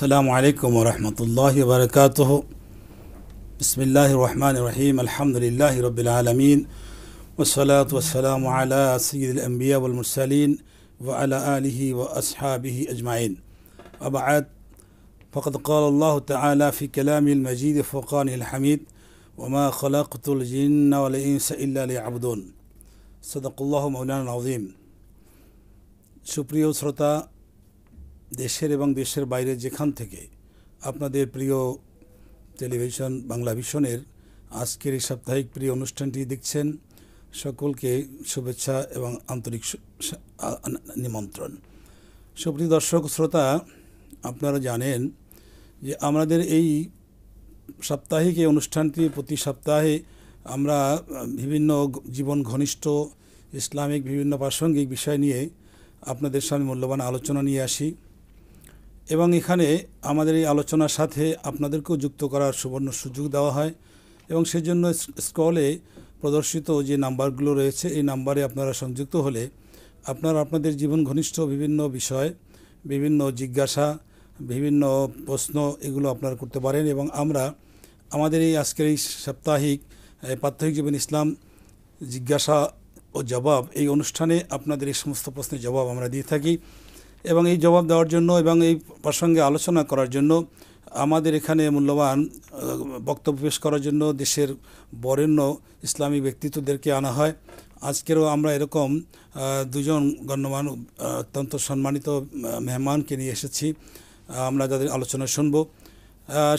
আসসালামু আলাইকুম ওয়া রাহমাতুল্লাহি ওয়া বারাকাতুহু। বিসমিল্লাহির রহমানির রহিম। আলহামদুলিল্লাহি রাব্বিল আলামিন ওয়াসসালাতু ওয়াসসালামু আলা সাইয়্যিদিল আম্বিয়া ওয়াল মুরসালিন ওয়া আলা আলিহি ওয়া আসহাবিহি আজমাইন। ওয়া বা'দ, ফাকাদ ক্বালা আল্লাহু তাআলা ফি কালামিল মাজিদ ফুরকানিল হামিদ ওয়া মা খালাকতুল জিন্না ওয়াল ইনসা ইল্লা লিয়াবুদুন। সাদাকাল্লাহু মাওলানা আযীম। সুপ্রিয় শ্রোতা, দেশের এবং দেশের বাইরে যেখান থেকে আপনাদের প্রিয় টেলিভিশন বাংলা ভিশনের আজকের এই সাপ্তাহিক প্রিয় অনুষ্ঠানটি দেখছেন, সকলকে শুভেচ্ছা এবং আন্তরিক নিমন্ত্রণ। সুপ্রিয় দর্শক শ্রোতা, আপনারা জানেন যে আমাদের এই সাপ্তাহিক এই অনুষ্ঠানটি প্রতি সপ্তাহে আমরা বিভিন্ন জীবন ঘনিষ্ঠ ইসলামিক বিভিন্ন প্রাসঙ্গিক বিষয় নিয়ে আপনাদের সামনে মূল্যবান আলোচনা নিয়ে আসি এবং এখানে আমাদের এই আলোচনার সাথে আপনাদেরকেও যুক্ত করার সুবর্ণ সুযোগ দেওয়া হয় এবং সেজন্য স্ক্রলে প্রদর্শিত যে নাম্বারগুলো রয়েছে এই নাম্বারে আপনারা সংযুক্ত হলে আপনারা আপনাদের জীবন ঘনিষ্ঠ বিভিন্ন বিষয়, বিভিন্ন জিজ্ঞাসা, বিভিন্ন প্রশ্ন এগুলো আপনারা করতে পারেন এবং আমরা আমাদের এই আজকের এই সাপ্তাহিক প্রাত্যহিক জীবন ইসলাম জিজ্ঞাসা ও জবাব এই অনুষ্ঠানে আপনাদের এই সমস্ত প্রশ্নের জবাব আমরা দিয়ে থাকি এবং এই জবাব দেওয়ার জন্য এবং এই প্রসঙ্গে আলোচনা করার জন্য আমাদের এখানে মূল্যবান বক্তব্য পেশ করার জন্য দেশের বরেণ্য ইসলামিক ব্যক্তিত্বদেরকে আনা হয়। আজকেরও আমরা এরকম দুজন গণ্যমান অত্যন্ত সম্মানিত মেহমানকে নিয়ে এসেছি, আমরা যাদের আলোচনা শুনব।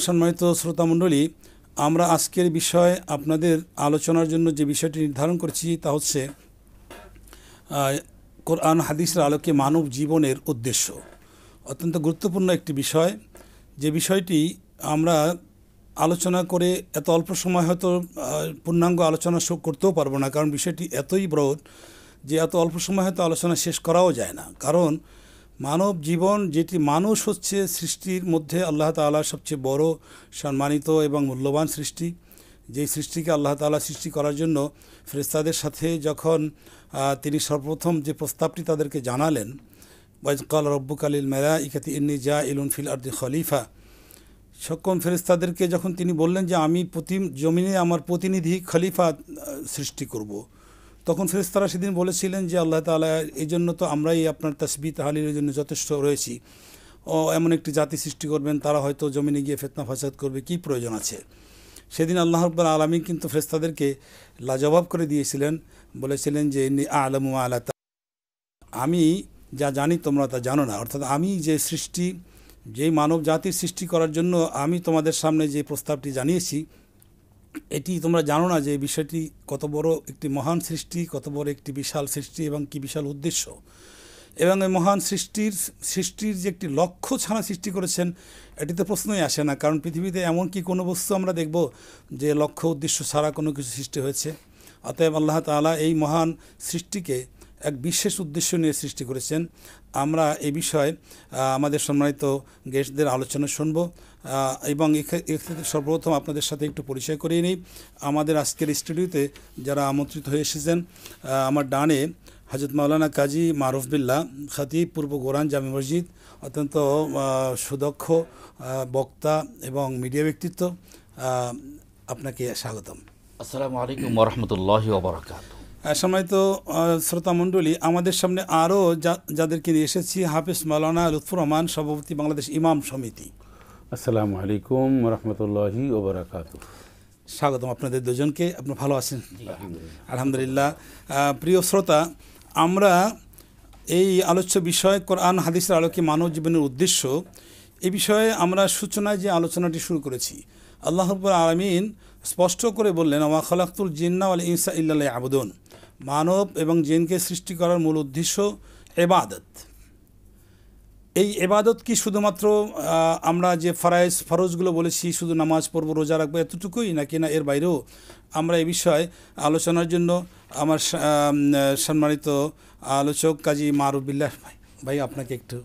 সম্মানিত শ্রোতামণ্ডলী, আমরা আজকের বিষয় আপনাদের আলোচনার জন্য যে বিষয়টি নির্ধারণ করেছি তা হচ্ছে কোরআন হাদিসের আলোকে মানব জীবনের উদ্দেশ্য। অত্যন্ত গুরুত্বপূর্ণ একটি বিষয়, যে বিষয়টি আমরা আলোচনা করে এত অল্প সময় হয়তো পূর্ণাঙ্গ আলোচনা করতেও পারবো না, কারণ বিষয়টি এতই ব্রড যে এত অল্প সময় হয়তো আলোচনা শেষ করাও যায় না। কারণ মানব জীবন, যেটি মানুষ হচ্ছে সৃষ্টির মধ্যে আল্লাহ তাআলা সবচেয়ে বড়, সম্মানিত এবং মূল্যবান সৃষ্টি। যেই সৃষ্টিকে আল্লাহ তাআলা সৃষ্টি করার জন্য ফেরেশতাদের সাথে যখন তিনি সর্বপ্রথম যে প্রস্তাবটি তাদেরকে জানালেন, ওয়াইজ ক্বালা রাব্বুকা লিল মালাইকাতি ইন্নী জাইলুন ফিল আরদি খলিফা, সকল ফেরেশতাদেরকে যখন তিনি বললেন যে আমি জমিনে আমার প্রতিনিধি খলিফা সৃষ্টি করব, তখন ফেরেশতারা সেদিন বলেছিলেন যে আল্লাহ তাআলা এই জন্য তো আমরাই আপনার তাসবিহ তাহলিলের জন্য যথেষ্ট রয়েছি, ও এমন একটি জাতি সৃষ্টি করবেন তারা হয়তো জমিনে গিয়ে ফিতনা ফাসাদ করবে, কি প্রয়োজন আছে। সেদিন আল্লাহ রাব্বুল আলামিন কিন্তু ফেরেশতাদেরকে লাজবাব করে দিয়েছিলেন, বলেছিলেন যে ইন্নী আ'লামু মা লা তা'লামুন, আমি যা জানি তোমরা তা জানো না। অর্থাৎ আমি যে সৃষ্টি, যেই মানব জাতির সৃষ্টি করার জন্য আমি তোমাদের সামনে যে প্রস্তাবটি জানিয়েছি, এটি তোমরা জানো না যে এই বিষয়টি কত বড় একটি মহান সৃষ্টি, কত বড় একটি বিশাল সৃষ্টি এবং কি বিশাল উদ্দেশ্য। এবং এই মহান সৃষ্টির যে একটি লক্ষ্য ছাড়া সৃষ্টি করেছেন, এটিতে প্রশ্নই আসে না। কারণ পৃথিবীতে এমন কি কোনো বস্তু আমরা দেখব যে লক্ষ্য উদ্দেশ্য ছাড়া কোনো কিছু সৃষ্টি হয়েছে? অতএব আল্লাহ তাআলা এই মহান সৃষ্টিকে এক বিশেষ উদ্দেশ্য নিয়ে সৃষ্টি করেছেন। আমরা এই বিষয়ে আমাদের সম্মানিত গেস্টদের আলোচনা শুনব এবং এক্ষেত্রে সর্বপ্রথম আপনাদের সাথে একটু পরিচয় করিয়ে নিই। আমাদের আজকের স্টুডিওতে যারা আমন্ত্রিত হয়ে এসেছেন, আমার ডানে হযরত মাওলানা কাজী মারুফ বিল্লাহ, খতিব, পূর্ব গোরান জামে মসজিদ, অত্যন্ত সুদক্ষ বক্তা এবং মিডিয়া ব্যক্তিত্ব। আপনাকে স্বাগতম। আসসালামু আলাইকুম ওয়া রাহমাতুল্লাহি ওয়া বারাকাতুহু। সম্মানিত শ্রোতামণ্ডলী, আমাদের সামনে আরও যাদেরকে নিয়ে এসেছি, হাফেজ মাওলানা লুৎফুর রহমান, সভাপতি বাংলাদেশ ইমাম সমিতি। আসসালামু আলাইকুম ওয়া রাহমাতুল্লাহি ওয়া বারাকাতুহু। স্বাগতম আপনাদের দুজনকে। আপনি ভালো আছেন? আলহামদুলিল্লাহ। প্রিয় শ্রোতা, আমরা এই আলোচ্য বিষয় কোরআন হাদিসের আলোকে মানব জীবনের উদ্দেশ্য, এই বিষয়ে আমরা সূচনায় যে আলোচনাটি শুরু করেছি, আল্লাহ রাব্বুল আলামিন স্পষ্ট করে বললেন, ওয়া খালাকতুল জিন্না ওয়াল ইনসা ইল্লা লিয়াবুদুন, মানব এবং জিনকে সৃষ্টি করার মূল উদ্দেশ্য ইবাদত। এই ইবাদত কি শুধুমাত্র আমরা যে ফরজগুলো বলেছি, শুধু নামাজ পড়ব, রোজা রাখবো, এতটুকুই নাকি না এর বাইরেও? আমরা এই বিষয়ে আলোচনার জন্য আমার সম্মানিত আলোচক কাজী মারুফ বিল্লাহ ভাই আপনাকে একটু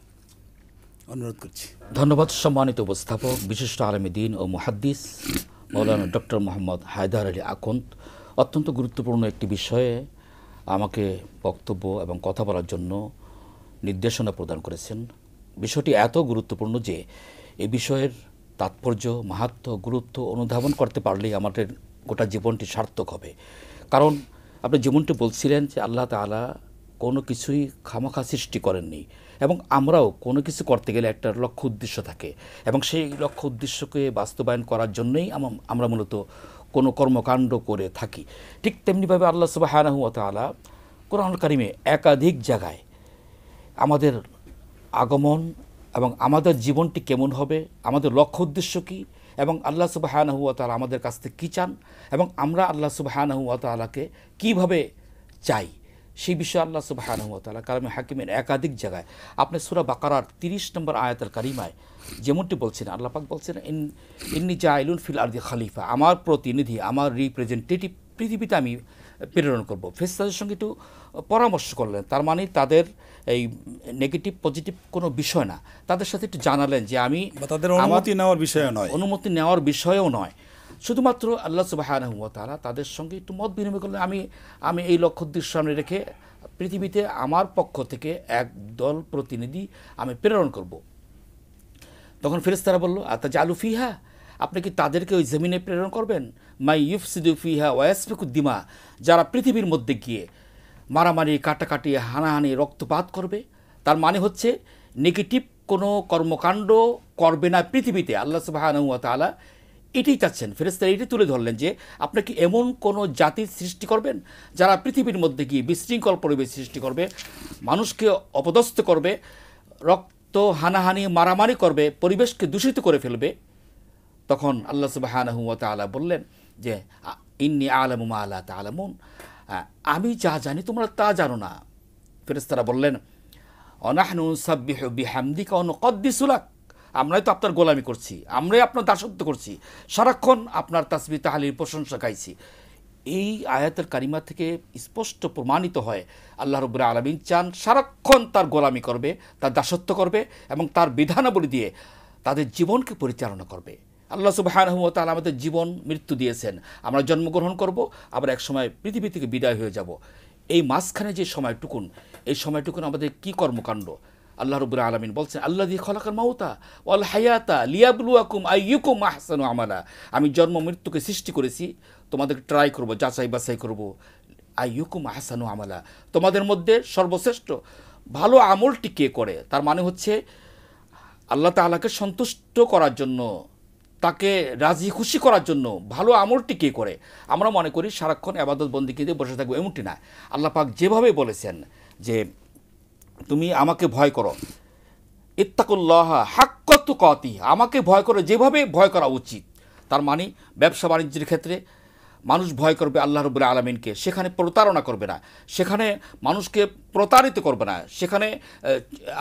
অনুরোধ করছি। ধন্যবাদ সম্মানিত উপস্থাপক, বিশিষ্ট আলেমে দ্বীন ও মুহাদ্দিস মাওলানা ডক্টর মোহাম্মদ হায়দার আলী আকন্দ অত্যন্ত গুরুত্বপূর্ণ একটি বিষয়ে আমাকে বক্তব্য এবং কথা বলার জন্য নির্দেশনা প্রদান করেছেন। বিষয়টি এত গুরুত্বপূর্ণ যে এই বিষয়ের তাৎপর্য, মাহাত্ম্য, গুরুত্ব অনুধাবন করতে পারলেই আমাদের গোটা জীবনটি সার্থক হবে। কারণ আপনি যেমনটি বলছিলেন যে আল্লাহ তাআলা কোনো কিছুই খামখা সৃষ্টি করেননি, এবং আমরাও কোনো কিছু করতে গেলে একটা লক্ষ্য উদ্দেশ্য থাকে, এবং সেই লক্ষ্য উদ্দেশ্যকে বাস্তবায়ন করার জন্যই আমরা মূলত কোনো কর্মকাণ্ড করে থাকি। ঠিক তেমনিভাবে আল্লাহ সুবহানাহু ওয়া তাআলা কোরআনুল কারিমে একাধিক জায়গায় আমাদের আগমন এবং আমাদের জীবনটি কেমন হবে, আমাদের লক্ষ্য উদ্দেশ্য কী, এবং আল্লাহ সুবহানাহু ওয়া তাআলা আমাদের কাছ থেকে কী চান, এবং আমরা আল্লাহ সুবহানাহু ওয়া তাআলাকে কীভাবে চাই, সেই বিষয়ে আল্লাহ সুবহানাহু ওয়া তাআলা কালামে হাকিমের একাধিক জায়গায়, আপনি সূরা বাকারার 30 নম্বর আয়াতুল কারিমায় যেমনটি বলছেন, আল্লাহ পাক বলছেন ইন্নী জাইলুন ফিল আরদি খলিফা, আমার প্রতিনিধি, আমার রিপ্রেজেন্টেটিভ পৃথিবীতে আমি প্রেরণ করব। ফেরেশতাদের সঙ্গে একটু পরামর্শ করলেন, তার মানে তাদের এই নেগেটিভ পজিটিভ কোনো বিষয় না, তাদের সাথে একটু জানালেন যে আমি তাদের অনুমতি নেওয়ার বিষয় নয়, অনুমতি নেওয়ার বিষয়েও নয়, শুধুমাত্র আল্লাহ সুবহানাহু ওয়া তাআলা তাদের সঙ্গে একটু মত বিনিময় করলেন, আমি এই লক্ষ্য উদ্দেশ্য সামনে রেখে পৃথিবীতে আমার পক্ষ থেকে এক দল প্রতিনিধি আমি প্রেরণ করব। তখন ফেরেশতারা বলল আতাজালু ফিহা, আপনি কি তাদেরকে ওই জমিনে প্রেরণ করবেন? মাই ইউফসিদু ফিহা ওয়া ইয়াসফিকু দিমা, যারা পৃথিবীর মধ্যে গিয়ে মারামারি, কাটাকাটি, হানাহানি, রক্তপাত করবে। তার মানে হচ্ছে নেগেটিভ কোনো কর্মকাণ্ড করবে না পৃথিবীতে। আল্লাহ সুবহানাহু ওয়া তাআলা এটাই চাচ্ছেন। ফেরেশতারা এটাই তুলে ধরলেন যে আপনি কি এমন কোনো জাতির সৃষ্টি করবেন যারা পৃথিবীর মধ্যে গিয়ে বিশৃঙ্খল পরিবেশ সৃষ্টি করবে, মানুষকে অপদস্থ করবে, রক্ত হানাহানি মারামারি করবে, পরিবেশকে দূষিত করে ফেলবে। তখন আল্লাহ সুবহানাহু ওয়া তাআলা বললেন যে ইন্নী আ'লামু মা লা তা'লামুন, আমি যা জানি তোমরা তা জানো না। ফেরেশতারা বললেন অনাহনু নুসাব্বিহু বিহামদিকা ওয়া নুকদ্দিসু লাক, আমরাই তো আপনার গোলামি করছি, আমরাই আপনার দাসত্ব করছি, সারাক্ষণ আপনার তাসবিহ তাহলিল প্রশংসা গাইছি। এই আয়াতের কারিমা থেকে স্পষ্ট প্রমাণিত হয় আল্লাহ রাব্বুল আলামিন চান সারাক্ষণ তার গোলামি করবে, তার দাসত্ব করবে, এবং তার বিধানাবলী দিয়ে তাদের জীবনকে পরিচালনা করবে। আল্লাহ সুবহানাহু ওয়া তাআলা আমাদের জীবন মৃত্যু দিয়েছেন, আমরা জন্মগ্রহণ করব, আবার এক সময় পৃথিবী থেকে বিদায় হয়ে যাব। এই মাঝখানে যে সময়টুকুন, এই সময়টুকুন আমাদের কি কর্মকাণ্ড? আল্লাহ রাব্বুল আলামিন বলছেন আল্লাযী খালাকাল মাউতা ওয়াল হায়াতা লিয়াবলুয়াকুম আইয়ুকুম আহসানু আমালা, আমি জন্ম মৃত্যুকে সৃষ্টি করেছি, তোমাদেরকে ট্রাই করব, যাচাই বাছাই করব। আইয়ুকুম আহসানু আমালা, তোমাদের মধ্যে সর্বশ্রেষ্ঠ ভালো আমলটি কে করে। তার মানে হচ্ছে আল্লাহ তাআলাকে সন্তুষ্ট করার জন্য, তাকে রাজি খুশি করার জন্য ভালো আমলটি কে করে। আমরা মনে করি সারাক্ষণ ইবাদত বন্দেগী দিয়ে বসে থাকবো, এমনটি না। আল্লাহ পাক যেভাবে বলেছেন যে তুমি আমাকে ভয় করো, ইত্তাকুল্লাহ হাক্কা তুকাতিহ, আমাকে ভয় করো যেভাবে ভয় করা উচিত। তার মানে ব্যবসা বাণিজ্যের ক্ষেত্রে মানুষ ভয় করবে আল্লাহ রাব্বুল আলামিনকে, সেখানে প্রতারণা করবে না, সেখানে মানুষকে প্রতারিত করবে না, সেখানে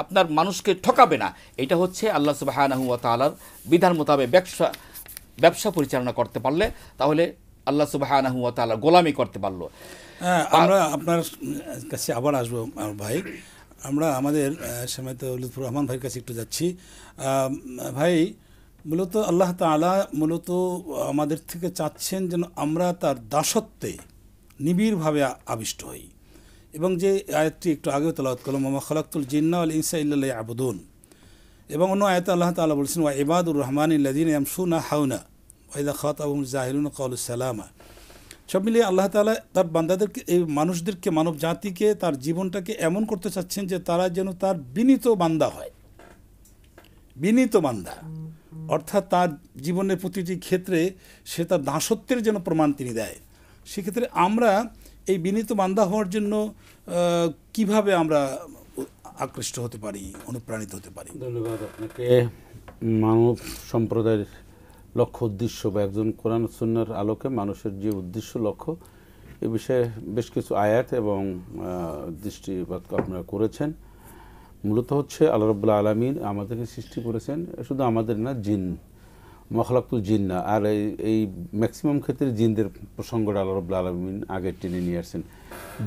আপনার মানুষকে ঠকাবে না। এটা হচ্ছে আল্লাহ সুবহানাহু ওয়া তাআলার বিধান মোতাবেক ব্যবসা পরিচালনা করতে পারলে, তাহলে আল্লাহ সুবহানাহু ওয়া তাআলার গোলামি করতে পারলো। আমরা আপনার কাছে আবার আসবো ভাই, আমরা আমাদের সময়ত লুৎফুর রহমান ভাইয়ের কাছে একটু যাচ্ছি। ভাই, মূলত আল্লাহ তাআলা মূলত আমাদের থেকে চাচ্ছেন যেন আমরা তার দাসত্বে নিবিড়ভাবে আবিষ্ট হই, এবং যে আয়াতটি একটু আগেও তেলাওয়াত করলাম ওয়া মা খালাকতুল জিন্না ওয়াল ইনসা ইল্লা লিয়াবুদুন, এবং অন্য আয়াতে আল্লাহ তাআলা বলেছেন ওয়া ইবাদুর রহমানিল্লাযীনা ইয়ামশুনা হাওনা ওয়া ইযা খাতাবাহুমুল জাহিলুনা ক্বালু সালামা। সব মিলিয়ে আল্লাহ তাআলা তার বান্দাদেরকে, এই মানুষদেরকে, মানব জাতিকে, তার জীবনটাকে এমন করতে চাচ্ছেন যে তারা যেন তার বিনীত বান্দা হয়, বিনীত বান্দা, অর্থাৎ তার জীবনের প্রতিটি ক্ষেত্রে সে তার দাসত্বের যেন প্রমাণ তিনি দেয়। সেক্ষেত্রে আমরা এই বিনীত বান্দা হওয়ার জন্য কিভাবে আমরা আকৃষ্ট হতে পারি, অনুপ্রাণিত হতে পারি? ধন্যবাদ আপনাকে। মানব সম্প্রদায়ের লক্ষ্য উদ্দেশ্য বা একজন কোরআন সুন্নাহর আলোকে মানুষের যে উদ্দেশ্য লক্ষ্য, এ বিষয়ে বেশ কিছু আয়াত এবং দৃষ্টিপাত আপনারা করেছেন। মূলত হচ্ছে আল্লাহ রাব্বুল আলামিন আমাদেরকে সৃষ্টি করেছেন, শুধু আমাদের না, জিন, মা খালাকতুল জিন্না। আর এই ম্যাক্সিমাম ক্ষেত্রে জিনদের প্রসঙ্গটা আল্লাহ রাব্বুল আলামিন আগে টেনে নিয়ে আসছেন।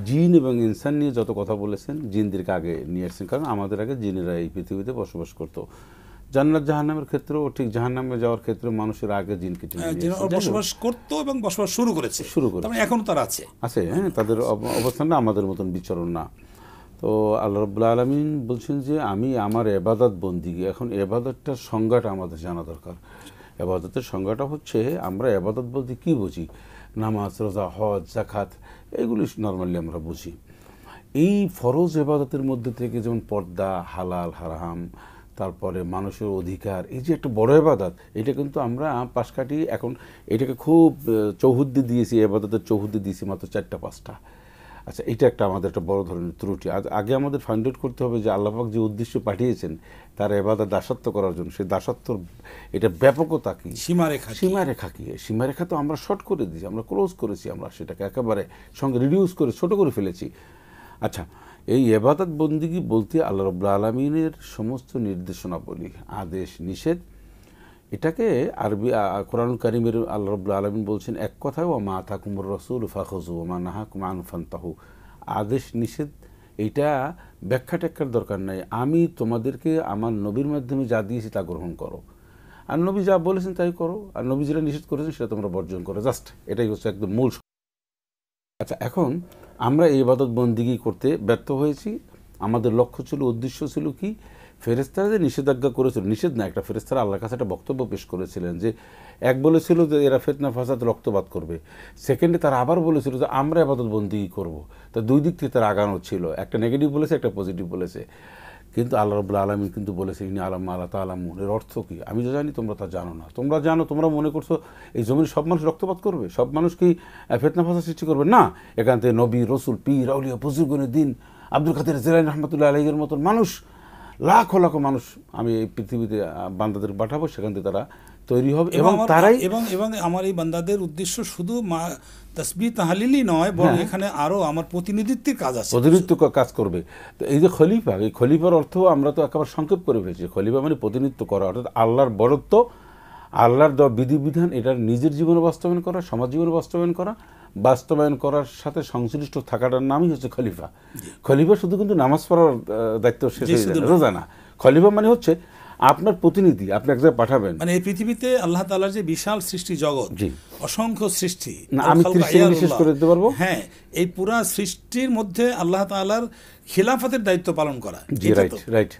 জিন এবং ইনসান নিয়ে যত কথা বলেছেন, জিনদেরকে আগে নিয়ে আসছেন, কারণ আমাদের আগে জিনেরা এই পৃথিবীতে বসবাস করতো। জান্নাত জাহান্নামের ক্ষেত্রেও ঠিক, জাহান্নামে যাওয়ার ক্ষেত্রে মানুষের আগে জিনকে বসবাস করতো এবং বসবাস শুরু করে, এখন তারা আছে। হ্যাঁ, তাদের অবস্থানটা আমাদের মতন বিচরণ না। তো আল্লাহ রাব্বুল আলামিন বলছেন যে আমি আমার এবাদত বন্দিগি, এখন এবাদতটার সংজ্ঞাটা আমাদের জানা দরকার। এবাদতের সংজ্ঞাটা হচ্ছে আমরা এবাদত বলতে কী বুঝি, নামাজ, রোজা, হজ, জাকাত, এগুলি নর্মালি আমরা বুঝি। এই ফরজ এবাদতের মধ্যে থেকে যেমন পর্দা, হালাল হারাম, তারপরে মানুষের অধিকার, এই যে একটা বড় এবাদত, এটা কিন্তু আমরা পাশ কাটিয়ে এখন এটাকে খুব চৌহদ্দি দিয়েছি, এবাদতের চৌহদ্দি দিয়েছি মাত্র 4-5টা। আচ্ছা, এটা একটা আমাদের একটা বড় ধরনের ত্রুটি। আগে আমাদের ফাইন্ড আউট করতে হবে যে আল্লাহ পাক যে উদ্দেশ্য পাঠিয়েছেন তার এবাদত দাসত্ব করার জন্য, সেই দাসত্বর এটা ব্যাপকতা কী, সীমারেখা কী। সীমারেখা তো আমরা শর্ট করে দিয়েছি, আমরা ক্লোজ করেছি, আমরা সেটাকে একেবারে সঙ্গে রিডিউস করে ছোট করে ফেলেছি। আচ্ছা, এই এবাদত বন্দিগি বলতে আল্লাহ রাব্বুল আলামিনের সমস্ত নির্দেশনাবলী, আদেশ নিষেধ, এটাকে আরবি কোরআনুল কারীমের আল্লাহ রাব্বুল আলামিন বলছেন এক কথায়, ওয়া মা আতাকুমুর রাসূলু ফাখুযু ওয়া মা নাহাকুম আনহু ফান্তাহু। আদেশ নিষেধ এটা ব্যাখ্যা ট্যাখ্যার দরকার নাই, আমি তোমাদেরকে আমার নবীর মাধ্যমে যা দিয়েছি তা গ্রহণ করো, আর নবী যা বলেছেন তাই করো, আর নবী যেটা নিষেধ করেছেন সেটা তোমরা বর্জন করো, জাস্ট এটাই হচ্ছে একদম মূল। আচ্ছা, এখন আমরা এই ইবাদত বন্দিগি করতে ব্যর্থ হয়েছি। আমাদের লক্ষ্য ছিল, উদ্দেশ্য ছিল কি, ফেরেশতারা যে নিষেধাজ্ঞা করেছিল, নিষেধ না, একটা ফেরেশতারা আল্লাহর কাছে একটা বক্তব্য পেশ করেছিলেন যে এক বলেছিল যে এরা ফিতনা ফাসাদ রক্তপাত করবে, সেকেন্ডে তারা আবার বলেছিল যে আমরা ইবাদত বন্দিগি করব। তা দুই দিক থেকে তারা আগানো ছিল, একটা নেগেটিভ বলেছে, একটা পজিটিভ বলেছে। কিন্তু আল্লাহ রাব্বুল আলামিন কিন্তু বলেছে ইন্নী আ'লামু মা লা তা'লামুন। এর অর্থ কি? আমি যা জানি তোমরা তা জানো না। তোমরা জানো, তোমরা মনে করছো এই জমির সব মানুষ রক্তপাত করবে, সব মানুষ কি ফিতনা ফাসাদ সৃষ্টি করবে? না, এখান থেকে নবী, রসুল, পীর, আউলিয়া, বুজুর্গদের দিন, আব্দুল কাদের জিলানী রাহমাতুল্লাহ আলাইহির মতন মানুষ, লাখ লাখ মানুষ আমি এই পৃথিবীতে বান্দাদের পাঠাবো, সেখান থেকে তারা তৈরি হবে এবং তারাই এবং আমার এই বান্দাদের উদ্দেশ্য শুধু তাসবিহ তাহলিলই নয়, বরং এখানে আরো আমার প্রতিনিধিত্বের কাজ আছে, প্রতিনিধিত্ব কাজ করবে। তো এই যে খলিফা, এই খলিফার অর্থ আমরা তো একেবারে সংক্ষেপ করে ফেলেছি। খলিফা মানে প্রতিনিধিত্ব করা, অর্থাৎ আল্লাহর বরত্ব, আল্লাহর দেওয়া বিধিবিধান এটার নিজের জীবনে বাস্তবায়ন করা, সমাজ জীবনে বাস্তবায়ন করার সাথে সংশ্লিষ্ট থাকাটার নামই হচ্ছে খলিফা। খলিফা শুধু কিন্তু নামাজ পড়ার দায়িত্ব শেষ হয়ে যায়, রোজা না। খলিফা মানে হচ্ছে আপনার প্রতিনিধি, আপনি এক জায়গায় পাঠাবেন। মানে এই পৃথিবীতে আল্লাহ তাআলার যে বিশাল সৃষ্টি জগৎ, অসংখ্য সৃষ্টি, আমি 30 সেকেন্ড শেষ করে দিতে পারবো। হ্যাঁ, এই পুরা সৃষ্টির মধ্যে আল্লাহ তাআলার খিলাফতের দায়িত্ব পালন করা। জি, রাইট।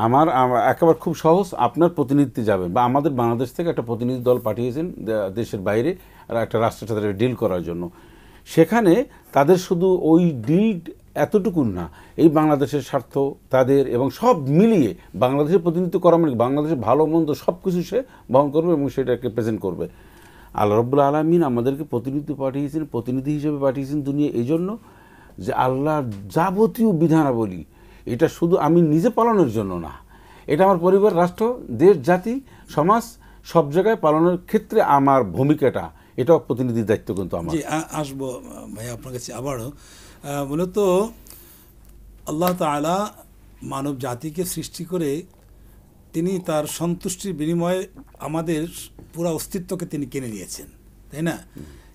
আমার একেবারে খুব সহজ, আপনার প্রতিনিধি যাবেন, বা আমাদের বাংলাদেশ থেকে একটা প্রতিনিধি দল পাঠিয়েছেন দেশের বাইরে আর একটা রাষ্ট্রের সাথে ডিল করার জন্য। সেখানে তাদের শুধু ওই ডিল এতটুকু না, এই বাংলাদেশের স্বার্থ তাদের এবং সব মিলিয়ে বাংলাদেশের প্রতিনিধিত্ব করা মানে বাংলাদেশের ভালো মন্দ সব কিছু সে বহন করবে এবং সেটাকে প্রেজেন্ট করবে। আল্লাহ রাব্বুল আলামিন আমাদেরকে প্রতিনিধি হিসেবে পাঠিয়েছেন দুনিয়া এই জন্য যে আল্লাহর যাবতীয় বিধানাবলী এটা শুধু আমি নিজে পালনের জন্য না, এটা আমার পরিবার, রাষ্ট্র, দেশ, জাতি, সমাজ সব জায়গায় পালনের ক্ষেত্রে আমার ভূমিকাটা, এটাও প্রতিনিধির দায়িত্ব কিন্তু আমার। জি, আসবো ভাই আপনার কাছে আবারও। মূলত আল্লাহ তাআলা মানব জাতিকে সৃষ্টি করে তিনি তার সন্তুষ্টির বিনিময়ে আমাদের পুরো অস্তিত্বকে তিনি কিনে নিয়েছেন, তাই না?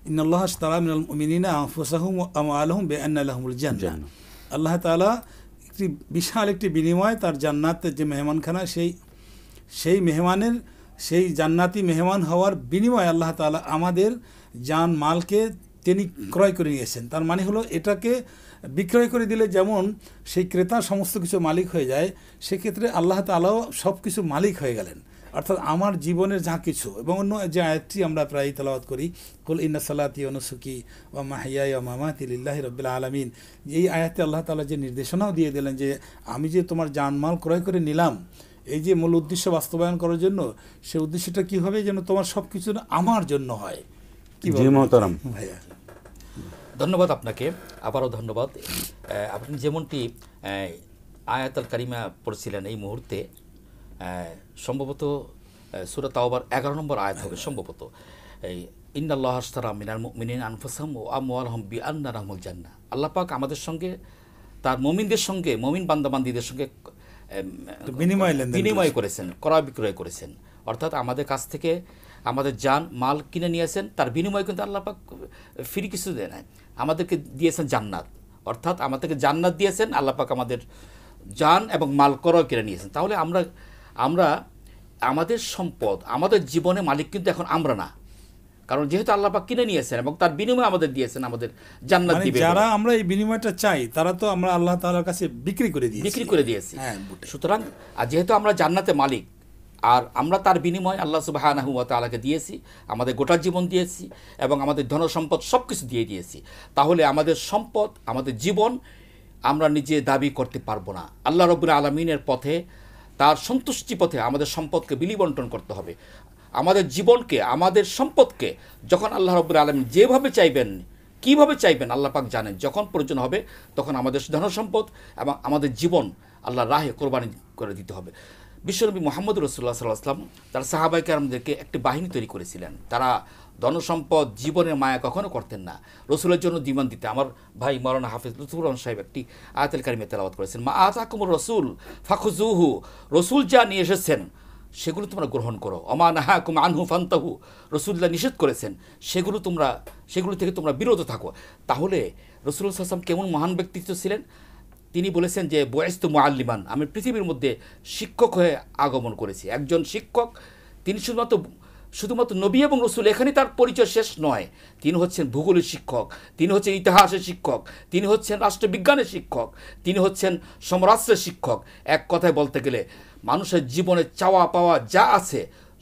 ইন্নাল্লাহা আশতারা মিনাল মুমিনিনা আনফুসাহুম ওয়া আমওয়ালাহুম বিআন্না লাহুমুল জান্নাহ। আল্লাহ তাআলা একটি বিশাল একটি বিনিময়, তার জান্নাতের যে মেহমানখানা, সেই মেহমানের, সেই জান্নাতি মেহমান হওয়ার বিনিময়ে আল্লাহ তাআলা আমাদের জান মালকে তিনি ক্রয় করে নিয়েছেন। তার মানে হলো এটাকে বিক্রয় করে দিলে যেমন সেই ক্রেতা সমস্ত কিছু মালিক হয়ে যায়, সেক্ষেত্রে আল্লাহ তাআলাও সব কিছু মালিক হয়ে গেলেন। অর্থাৎ আমার জীবনের যা কিছু, এবং অন্য যে আয়াতটি আমরা প্রায় তেলাওয়াত করি, কুল ইন্না সালাতি ওয়া নুসুকি ওয়া মাহইয়ায়া ওয়া মামাতি লিল্লাহি রাব্বিল আলামিন, এই আয়াতে আল্লাহ তাআলা যে নির্দেশনাও দিয়ে দিলেন যে আমি যে তোমার জানমাল ক্রয় করে নিলাম, এই যে মূল উদ্দেশ্য বাস্তবায়ন করার জন্য, সেই উদ্দেশ্যটা কী হবে যেন তোমার সব কিছু আমার জন্য হয়। কি মহতারাম ভাইয়া, ধন্যবাদ আপনাকে, আবারও ধন্যবাদ। আপনি যেমনটি আয়াতুল কারিমা পড়ছিলেন এই মুহূর্তে, সম্ভবত সূরা তাওবার 11 নম্বর আয়াত হবে সম্ভবত। এই ইন্নাল্লাহা আশতারা মিনাল মুমিনিনা আনফুসাহুম ওয়া আমওয়ালাহুম বিআন্না লাহুমুল জান্নাহ। আল্লাহ পাক আমাদের সঙ্গে, তার মুমিনদের সঙ্গে, মুমিন বান্দাবান্দীদের সঙ্গে বিনিময় করেছেন, ক্রয় বিক্রয় করেছেন। অর্থাৎ আমাদের কাছ থেকে আমাদের জান মাল কিনে নিয়েছেন, তার বিনিময়ে কিন্তু আল্লাহ পাক ফ্রি কিছু দেয় নাই, আমাদেরকে দিয়েছেন জান্নাত। অর্থাৎ আমাদেরকে জান্নাত দিয়েছেন, আল্লাহ পাক আমাদের জান এবং মাল ক্রয় কিনে নিয়েছেন। তাহলে আমরা আমাদের সম্পদ, আমাদের জীবনে মালিক কিন্তু এখন আমরা না, কারণ যেহেতু আল্লাহ পাক কিনে নিয়েছেন এবং তার বিনিময়ে আমাদের দিয়েছেন, আমাদের জান্নাত মানে দিবে যারা আমরা এই বিনিময়টা চাই তারা তো আমরা আল্লাহ তাআলার কাছে বিক্রি করে দিয়েছি। হ্যাঁ, বুটে। সুতরাং আর যেহেতু আমরা জান্নাতে মালিক আর আমরা তার বিনিময় আল্লাহ সুবহানাহু ওয়া তাআলাকে দিয়েছি, আমাদের গোটা জীবন দিয়েছি এবং আমাদের ধন সম্পদ সব কিছু দিয়ে দিয়েছি, তাহলে আমাদের সম্পদ, আমাদের জীবন আমরা নিজে দাবি করতে পারবো না। আল্লাহ রাব্বুল আলামিনের পথে, তার সন্তুষ্টি পথে আমাদের সম্পদকে বিলি বন্টন করতে হবে। আমাদের জীবনকে, আমাদের সম্পদকে যখন আল্লাহ রাব্বুল আলামিন যেভাবে চাইবেন, কিভাবে চাইবেন আল্লাহ পাক জানেন, যখন প্রয়োজন হবে তখন আমাদের ধন সম্পদ এবং আমাদের জীবন আল্লাহর রাহে কোরবানি করে দিতে হবে। বিশ্বনবী মুহাম্মদ রাসূলুল্লাহ সাল্লাল্লাহু আলাইহি ওয়াসাল্লাম তার সাহাবায়ে কেরামদেরকে একটি বাহিনী তৈরি করেছিলেন। তারা ধনসম্পদ, জীবনের মায়া কখনো করতেন না, রসুলের জন্য জীবন দিতে। আমার ভাই মাওলানা হাফেজ লুৎফুর রহমান সাহেব একটি আয়াতুল কারিমে তেলাওয়াত করেছেন, মা আতাকুমুর রাসূল ফাখুযুহু, রসুল যা নিয়ে এসেছেন সেগুলো তোমরা গ্রহণ করো, অমা নাহাকুম আনহু ফান্তাহু, রসুল্লাহ নিষেধ করেছেন সেগুলো থেকে তোমরা বিরত থাকো। তাহলে রসুল সাল্লাল্লাহু আলাইহি ওয়াসাল্লাম কেমন মহান ব্যক্তিত্ব ছিলেন? তিনি বলেছেন যে বুইসতু মুআল্লিমান, আমি পৃথিবীর মধ্যে শিক্ষক হয়ে আগমন করেছি। একজন শিক্ষক, তিনি শুধুমাত্র নবী এবং রসুল এখানে তার পরিচয় শেষ নয়, তিনি হচ্ছেন ভূগোলের শিক্ষক, তিনি হচ্ছেন ইতিহাসের শিক্ষক, তিনি হচ্ছেন রাষ্ট্রবিজ্ঞানের শিক্ষক, তিনি হচ্ছেন সমরাস্ত্রের শিক্ষক। এক কথায় বলতে গেলে মানুষের জীবনে চাওয়া পাওয়া যা আছে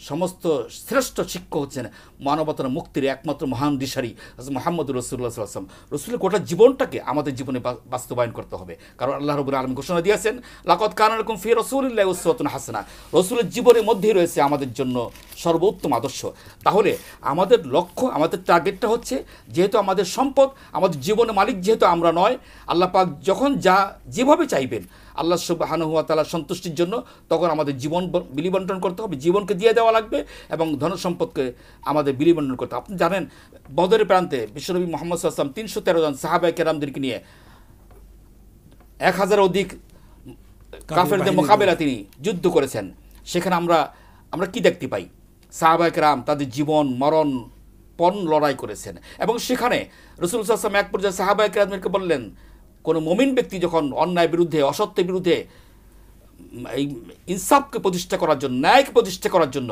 সমস্ত শ্রেষ্ঠ শিক্ষক হচ্ছেন মানবতার মুক্তির একমাত্র মহান দিশারি মুহাম্মদ রাসূলুল্লাহ সাল্লাল্লাহু আলাইহি ওয়াসাল্লাম। রসুলের গোটা জীবনটাকে আমাদের জীবনে বাস্তবায়ন করতে হবে, কারণ আল্লাহ রাব্বুল আলামিন ঘোষণা দিয়েছেন, লাকাদ কানা লাকুম ফি রাসূলিল্লাহি উসওয়াতুন হাসানাহ, রসুলের জীবনের মধ্যেই রয়েছে আমাদের জন্য সর্বোত্তম আদর্শ। তাহলে আমাদের লক্ষ্য, আমাদের টার্গেটটা হচ্ছে, যেহেতু আমাদের সম্পদ, আমাদের জীবনের মালিক যেহেতু আমরা নয়, আল্লাহ পাক যখন যেভাবে চাইবেন আল্লাহ সুবহানাহু ওয়া তাআলার সন্তুষ্টির জন্য, তখন আমাদের জীবন বিলি বন্টন করতে হবে, জীবনকে দিয়ে দেওয়া লাগবে এবং ধন সম্পদকে আমাদের বিলি বন্টন করতে হবে। আপনি জানেন বদরের প্রান্তে বিশ্বনবী মুহাম্মদ সাল্লাল্লাহু আলাইহি ওয়াসাল্লাম 313 জন সাহাবায়ে কেরামদেরকে নিয়ে 1000 অধিক কাফেরদের মোকাবেলা তিনি যুদ্ধ করেছেন। সেখানে আমরা কি দেখতে পাই? সাহাবায়ে কেরাম তাদের জীবন মরণ পণ লড়াই করেছেন এবং সেখানে রাসূল সাল্লাল্লাহু আলাইহি ওয়াসাল্লাম এক পর্যায়ে সাহাবায়ে কেরামদেরকে বললেন, কোনো মুমিন ব্যক্তি যখন অন্যায় বিরুদ্ধে, অসত্যের বিরুদ্ধে এই ইনসাফকে প্রতিষ্ঠা করার জন্য, ন্যায়কে প্রতিষ্ঠা করার জন্য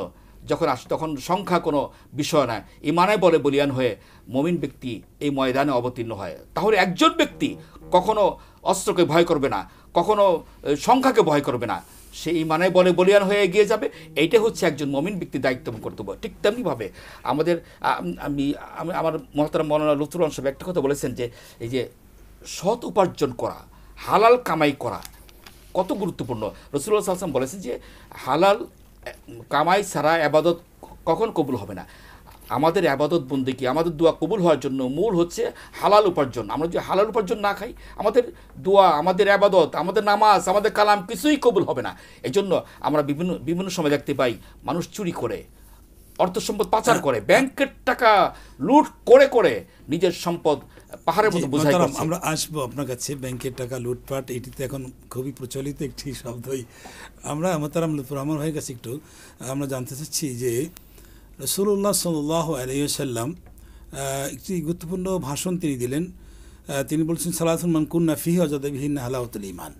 যখন আসে, তখন সংখ্যা কোনো বিষয় নয়, ইমানে বলে বলিয়ান হয়ে মুমিন ব্যক্তি এই ময়দানে অবতীর্ণ হয়। তাহলে একজন ব্যক্তি কখনো অস্ত্রকে ভয় করবে না, কখনো সংখ্যাকে ভয় করবে না, সে ইমানে বলে বলিয়ান হয়ে এগিয়ে যাবে। এইটা হচ্ছে একজন মুমিন ব্যক্তির দায়িত্ব এবং কর্তব্য। ঠিক তেমনিভাবে আমার মহতারাম মাওলানা লুৎফুর রহমান সাহেব একটা কথা বলেছেন যে এই যে সৎ উপার্জন করা, হালাল কামাই করা কত গুরুত্বপূর্ণ। রাসূলুল্লাহ সাল্লাল্লাহু আলাইহি ওয়াসাল্লাম বলেছেন যে হালাল কামাই ছাড়া ইবাদত কখন কবুল হবে না। আমাদের ইবাদত বন্দেগী, আমাদের দোয়া কবুল হওয়ার জন্য মূল হচ্ছে হালাল উপার্জন। আমরা যদি হালাল উপার্জন না খাই, আমাদের দোয়া, আমাদের ইবাদত, আমাদের নামাজ, আমাদের কালাম কিছুই কবুল হবে না। এজন্য আমরা বিভিন্ন সময় দেখতে পাই মানুষ চুরি করে, অর্থ সম্পদ পাচার করে, ব্যাংকের টাকা লুট করে নিজের সম্পদ পাহাড়ের মতো বোঝাই করছে। আমরা আসবো আপনার কাছে, ব্যাংকের টাকা লুটপাট, এটিতে এখন খুবই প্রচলিত একটি শব্দই। আমরা মোহতারাম লুৎফুর রহমান ভাইয়ের কাছে একটু আমরা জানতে চাচ্ছি যে রাসূলুল্লাহ সাল্লাল্লাহু আলাইহি ওয়াসাল্লাম একটি গুরুত্বপূর্ণ ভাষণ তিনি দিলেন। তিনি বলছেন, সালাতুন মান কুন্না ফিহি ওয়াজাদা বিহিন্না হালাওয়াতুল ঈমান।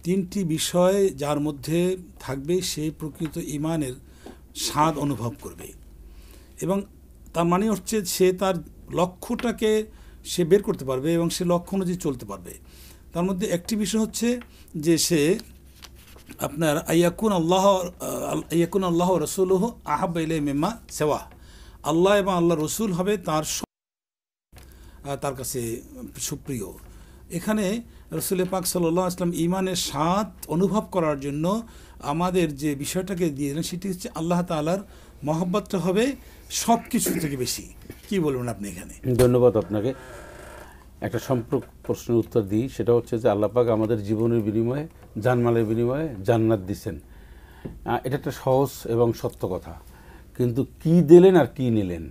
3টি বিষয় যার মধ্যে থাকবে সে প্রকৃত ঈমানের স্বাদ অনুভব করবে, এবং তার মানে হচ্ছে সে তার লক্ষ্যটাকে সে বের করতে পারবে এবং সে লক্ষ্য অনুযায়ী চলতে পারবে। তার মধ্যে একটি বিষয় হচ্ছে যে সে আপনার আইয়াকুন আল্লাহ রাসূলুহু আহাব্বা ইলাইহি মিম্মা সিওয়া, আল্লাহ এবং আল্লাহ রসুল হবে তার কাছে সুপ্রিয়। এখানে রাসূল পাক সাল্লাল্লাহু আলাইহি ওয়াসাল্লাম ঈমানের স্বাদ অনুভব করার জন্য আমাদের যে বিষয়টাকে দিয়ে দিলেন সেটি হচ্ছে আল্লাহ তাআলার মহব্বতটা হবে সব কিছু থেকে বেশি। কি বলবেন আপনি এখানে? ধন্যবাদ আপনাকে। একটা সম্পর্ক প্রশ্নের উত্তর দিই, সেটা হচ্ছে যে আল্লাহ পাক আমাদের জীবনের বিনিময়ে, জানমালের বিনিময়ে জান্নাত দিছেন। এটা একটা সহজ এবং সত্য কথা, কিন্তু কি দিলেন আর কি নিলেন?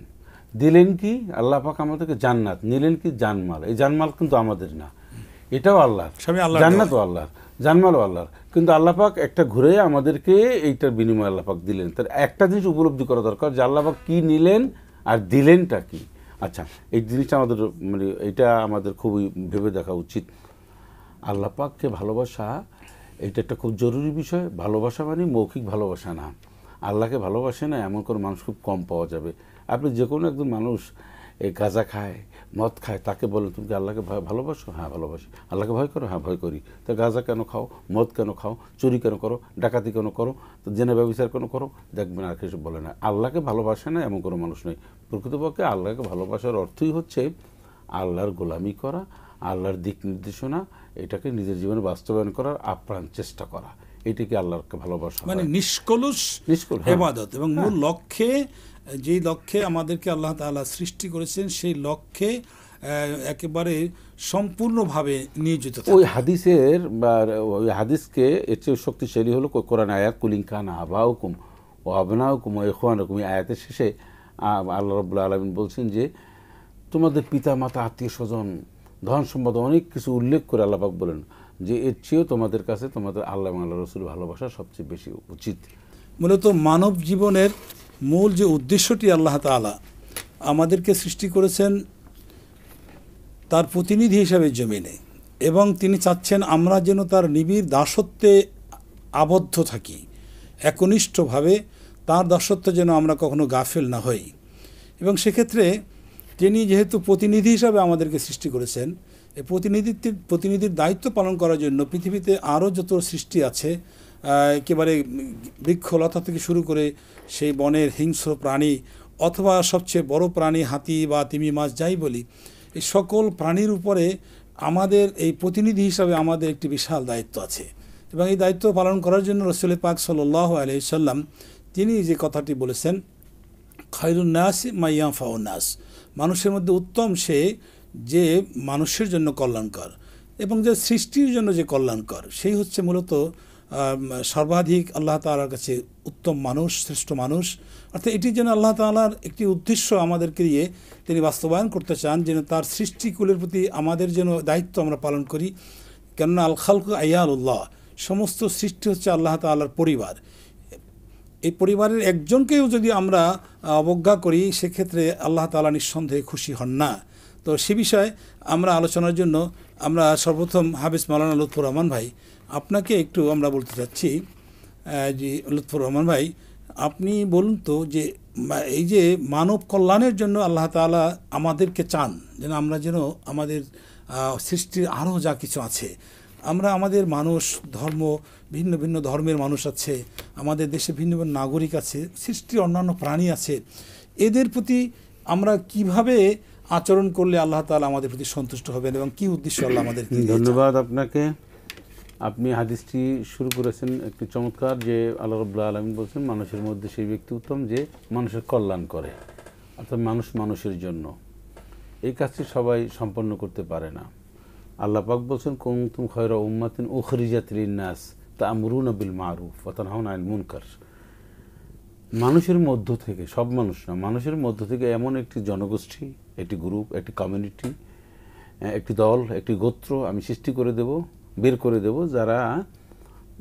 দিলেন কি? আল্লাহ পাক আমাদেরকে জান্নাত, নিলেন কি? জানমাল। এই জানমাল কিন্তু আমাদের না, এটাও আল্লাহর, জান্নাতও আল্লাহর, জানমালও আল্লাহর, কিন্তু আল্লাহ পাক একটা ঘুরে আমাদেরকে এইটার বিনিময়ে আল্লাহ পাক দিলেন। তার একটা জিনিস উপলব্ধি করা দরকার যে আল্লাহ পাক কী নিলেন আর দিলেনটা কি। আচ্ছা, এই জিনিসটা আমাদের এটা আমাদের খুবই ভেবে দেখা উচিত। আল্লাহ পাককে ভালোবাসা এটা একটা খুব জরুরি বিষয়। ভালোবাসা মানে মৌখিক ভালোবাসা না। আল্লাহকে ভালোবাসে না এমন কোনো মানুষ খুব কম পাওয়া যাবে। আপনি যে কোনো একজন মানুষ এই গাঁজা খায়, মদ খায়, তাকে বলেন তুমি কি আল্লাহকে ভালোবাসো? হ্যাঁ ভালোবাসি। আল্লাহকে ভয় করো? হ্যাঁ ভয় করি। তো গাঁজা কেন খাও, মদ কেন খাও, চুরি কেন করো, ডাকাতি কেন করো, তো জেনে ব্যবচার কেন করো? দেখবেন আর কিছু বলে না। আল্লাহকে ভালোবাসে না এমন কোনো মানুষ নেই। প্রকৃতপক্ষে আল্লাহকে ভালোবাসার অর্থই হচ্ছে আল্লাহর গোলামি করা, আল্লাহর দিক নির্দেশনা এটাকে নিজের জীবনে বাস্তবায়ন করার আপ্রাণ চেষ্টা করা, এটাকে আল্লাহকে ভালোবাসা, মানে নিষ্কলুষ ইবাদত। এবং মূল লক্ষ্যে, যেই লক্ষ্যে আমাদেরকে আল্লাহ তাআলা সৃষ্টি করেছেন সেই লক্ষ্যে একেবারে সম্পূর্ণভাবে নিয়োজিত থাকা। ওই হাদিসের বা ওই হাদিসকে এর চেয়ে শক্তিশালী হলো কোরআন আয়াত কুলিং কানা আবাউকুম ও আবনাউকুম ও ইখওয়ানুকুম। এই আয়াতের শেষে আল্লাহ রাব্বুল আলামিন বলছেন যে তোমাদের পিতা মাতা, আত্মীয় স্বজন, ধন সম্পদ, অনেক কিছু উল্লেখ করে আল্লাহ পাক বলেন যে এর চেয়েও তোমাদের কাছে তোমাদের আল্লাহ এবং আল্লাহ রসুল ভালোবাসা সবচেয়ে বেশি উচিত। মূলত মানব জীবনের মূল যে উদ্দেশ্যটি আল্লাহ তাআলা আমাদেরকে সৃষ্টি করেছেন তার প্রতিনিধি হিসাবে জমিনে, এবং তিনি চাচ্ছেন আমরা যেন তার নিবিড় দাসত্বে আবদ্ধ থাকি, একনিষ্ঠভাবে তার দাসত্ব যেন আমরা কখনো গাফেল না হই। এবং সেক্ষেত্রে তিনি যেহেতু প্রতিনিধি হিসাবে আমাদেরকে সৃষ্টি করেছেন, এই প্রতিনিধির দায়িত্ব পালন করার জন্য পৃথিবীতে আরও যত সৃষ্টি আছে, একেবারে বৃক্ষলতা থেকে শুরু করে সেই বনের হিংস্র প্রাণী অথবা সবচেয়ে বড় প্রাণী হাতি বা তিমি মাছ যাই বলি, এই সকল প্রাণীর উপরে আমাদের এই প্রতিনিধি হিসাবে আমাদের একটি বিশাল দায়িত্ব আছে। এবং এই দায়িত্ব পালন করার জন্য রাসূল পাক সাল্লাল্লাহু আলাইহি সাল্লাম তিনি যে কথাটি বলেছেন, খায়রুন নাস মান ইয়ানফাউন নাস, মানুষের মধ্যে উত্তম সে যে মানুষের জন্য কল্যাণকর, এবং যে সৃষ্টির জন্য যে কল্যাণকর, সেই হচ্ছে মূলত সর্বাধিক আল্লাহ তাআলার কাছে উত্তম মানুষ, শ্রেষ্ঠ মানুষ। অর্থাৎ এটির জন্য আল্লাহ তাআলার একটি উদ্দেশ্য আমাদেরকে দিয়ে তিনি বাস্তবায়ন করতে চান, যেন তার সৃষ্টিকুলের প্রতি আমাদের যেন দায়িত্ব আমরা পালন করি। কেননা আল খালকু আইয়ালুল্লাহ, সমস্ত সৃষ্টি হচ্ছে আল্লাহ তাআলার পরিবার। এই পরিবারের একজনকেও যদি আমরা অবজ্ঞা করি, সেক্ষেত্রে আল্লাহ তাআলা নিঃসন্দেহে খুশি হন না। তো সে বিষয়ে আমরা আলোচনার জন্য আমরা সর্বপ্রথম হাফেজ মাওলানা লুৎফর রহমান ভাই, আপনাকে একটু আমরা বলতে চাচ্ছি যে লুৎফর রহমান ভাই, আপনি বলুন তো যে এই যে মানব কল্যাণের জন্য আল্লাহ তাআলা আমাদেরকে চান যেন আমরা যেন আমাদের সৃষ্টির আরও যা কিছু আছে, আমরা আমাদের মানুষ, ধর্ম, ভিন্ন ভিন্ন ধর্মের মানুষ আছে, আমাদের দেশে ভিন্ন ভিন্ন নাগরিক আছে, সৃষ্টির অন্যান্য প্রাণী আছে, এদের প্রতি আমরা কিভাবে আচরণ করলে আল্লাহ তাআলা আমাদের প্রতি সন্তুষ্ট হবেন এবং কি উদ্দেশ্য আল্লাহ আমাদের। ধন্যবাদ আপনাকে। আপনি হাদিসটি শুরু করেছেন একটি চমৎকার, যে আল্লাহ রাব্বুল আলামিন বলছেন মানুষের মধ্যে সেই ব্যক্তি উত্তম যে মানুষের কল্যাণ করে, অর্থাৎ মানুষ মানুষের জন্য। এই কাজটি সবাই সম্পন্ন করতে পারে না। আল্লাহ পাক বলছেন কুনতুম খায়রা উম্মাতিন উখরিজাত লিন-নাস তা'মুরুনা বিল মারুফ ওয়া তানহাউনা আনিল মুনকার। মানুষের মধ্য থেকে, সব মানুষ না, মানুষের মধ্য থেকে এমন একটি জনগোষ্ঠী, একটি গ্রুপ, একটি কমিউনিটি, একটি দল, একটি গোত্র আমি সৃষ্টি করে দেব, বের করে দেব, যারা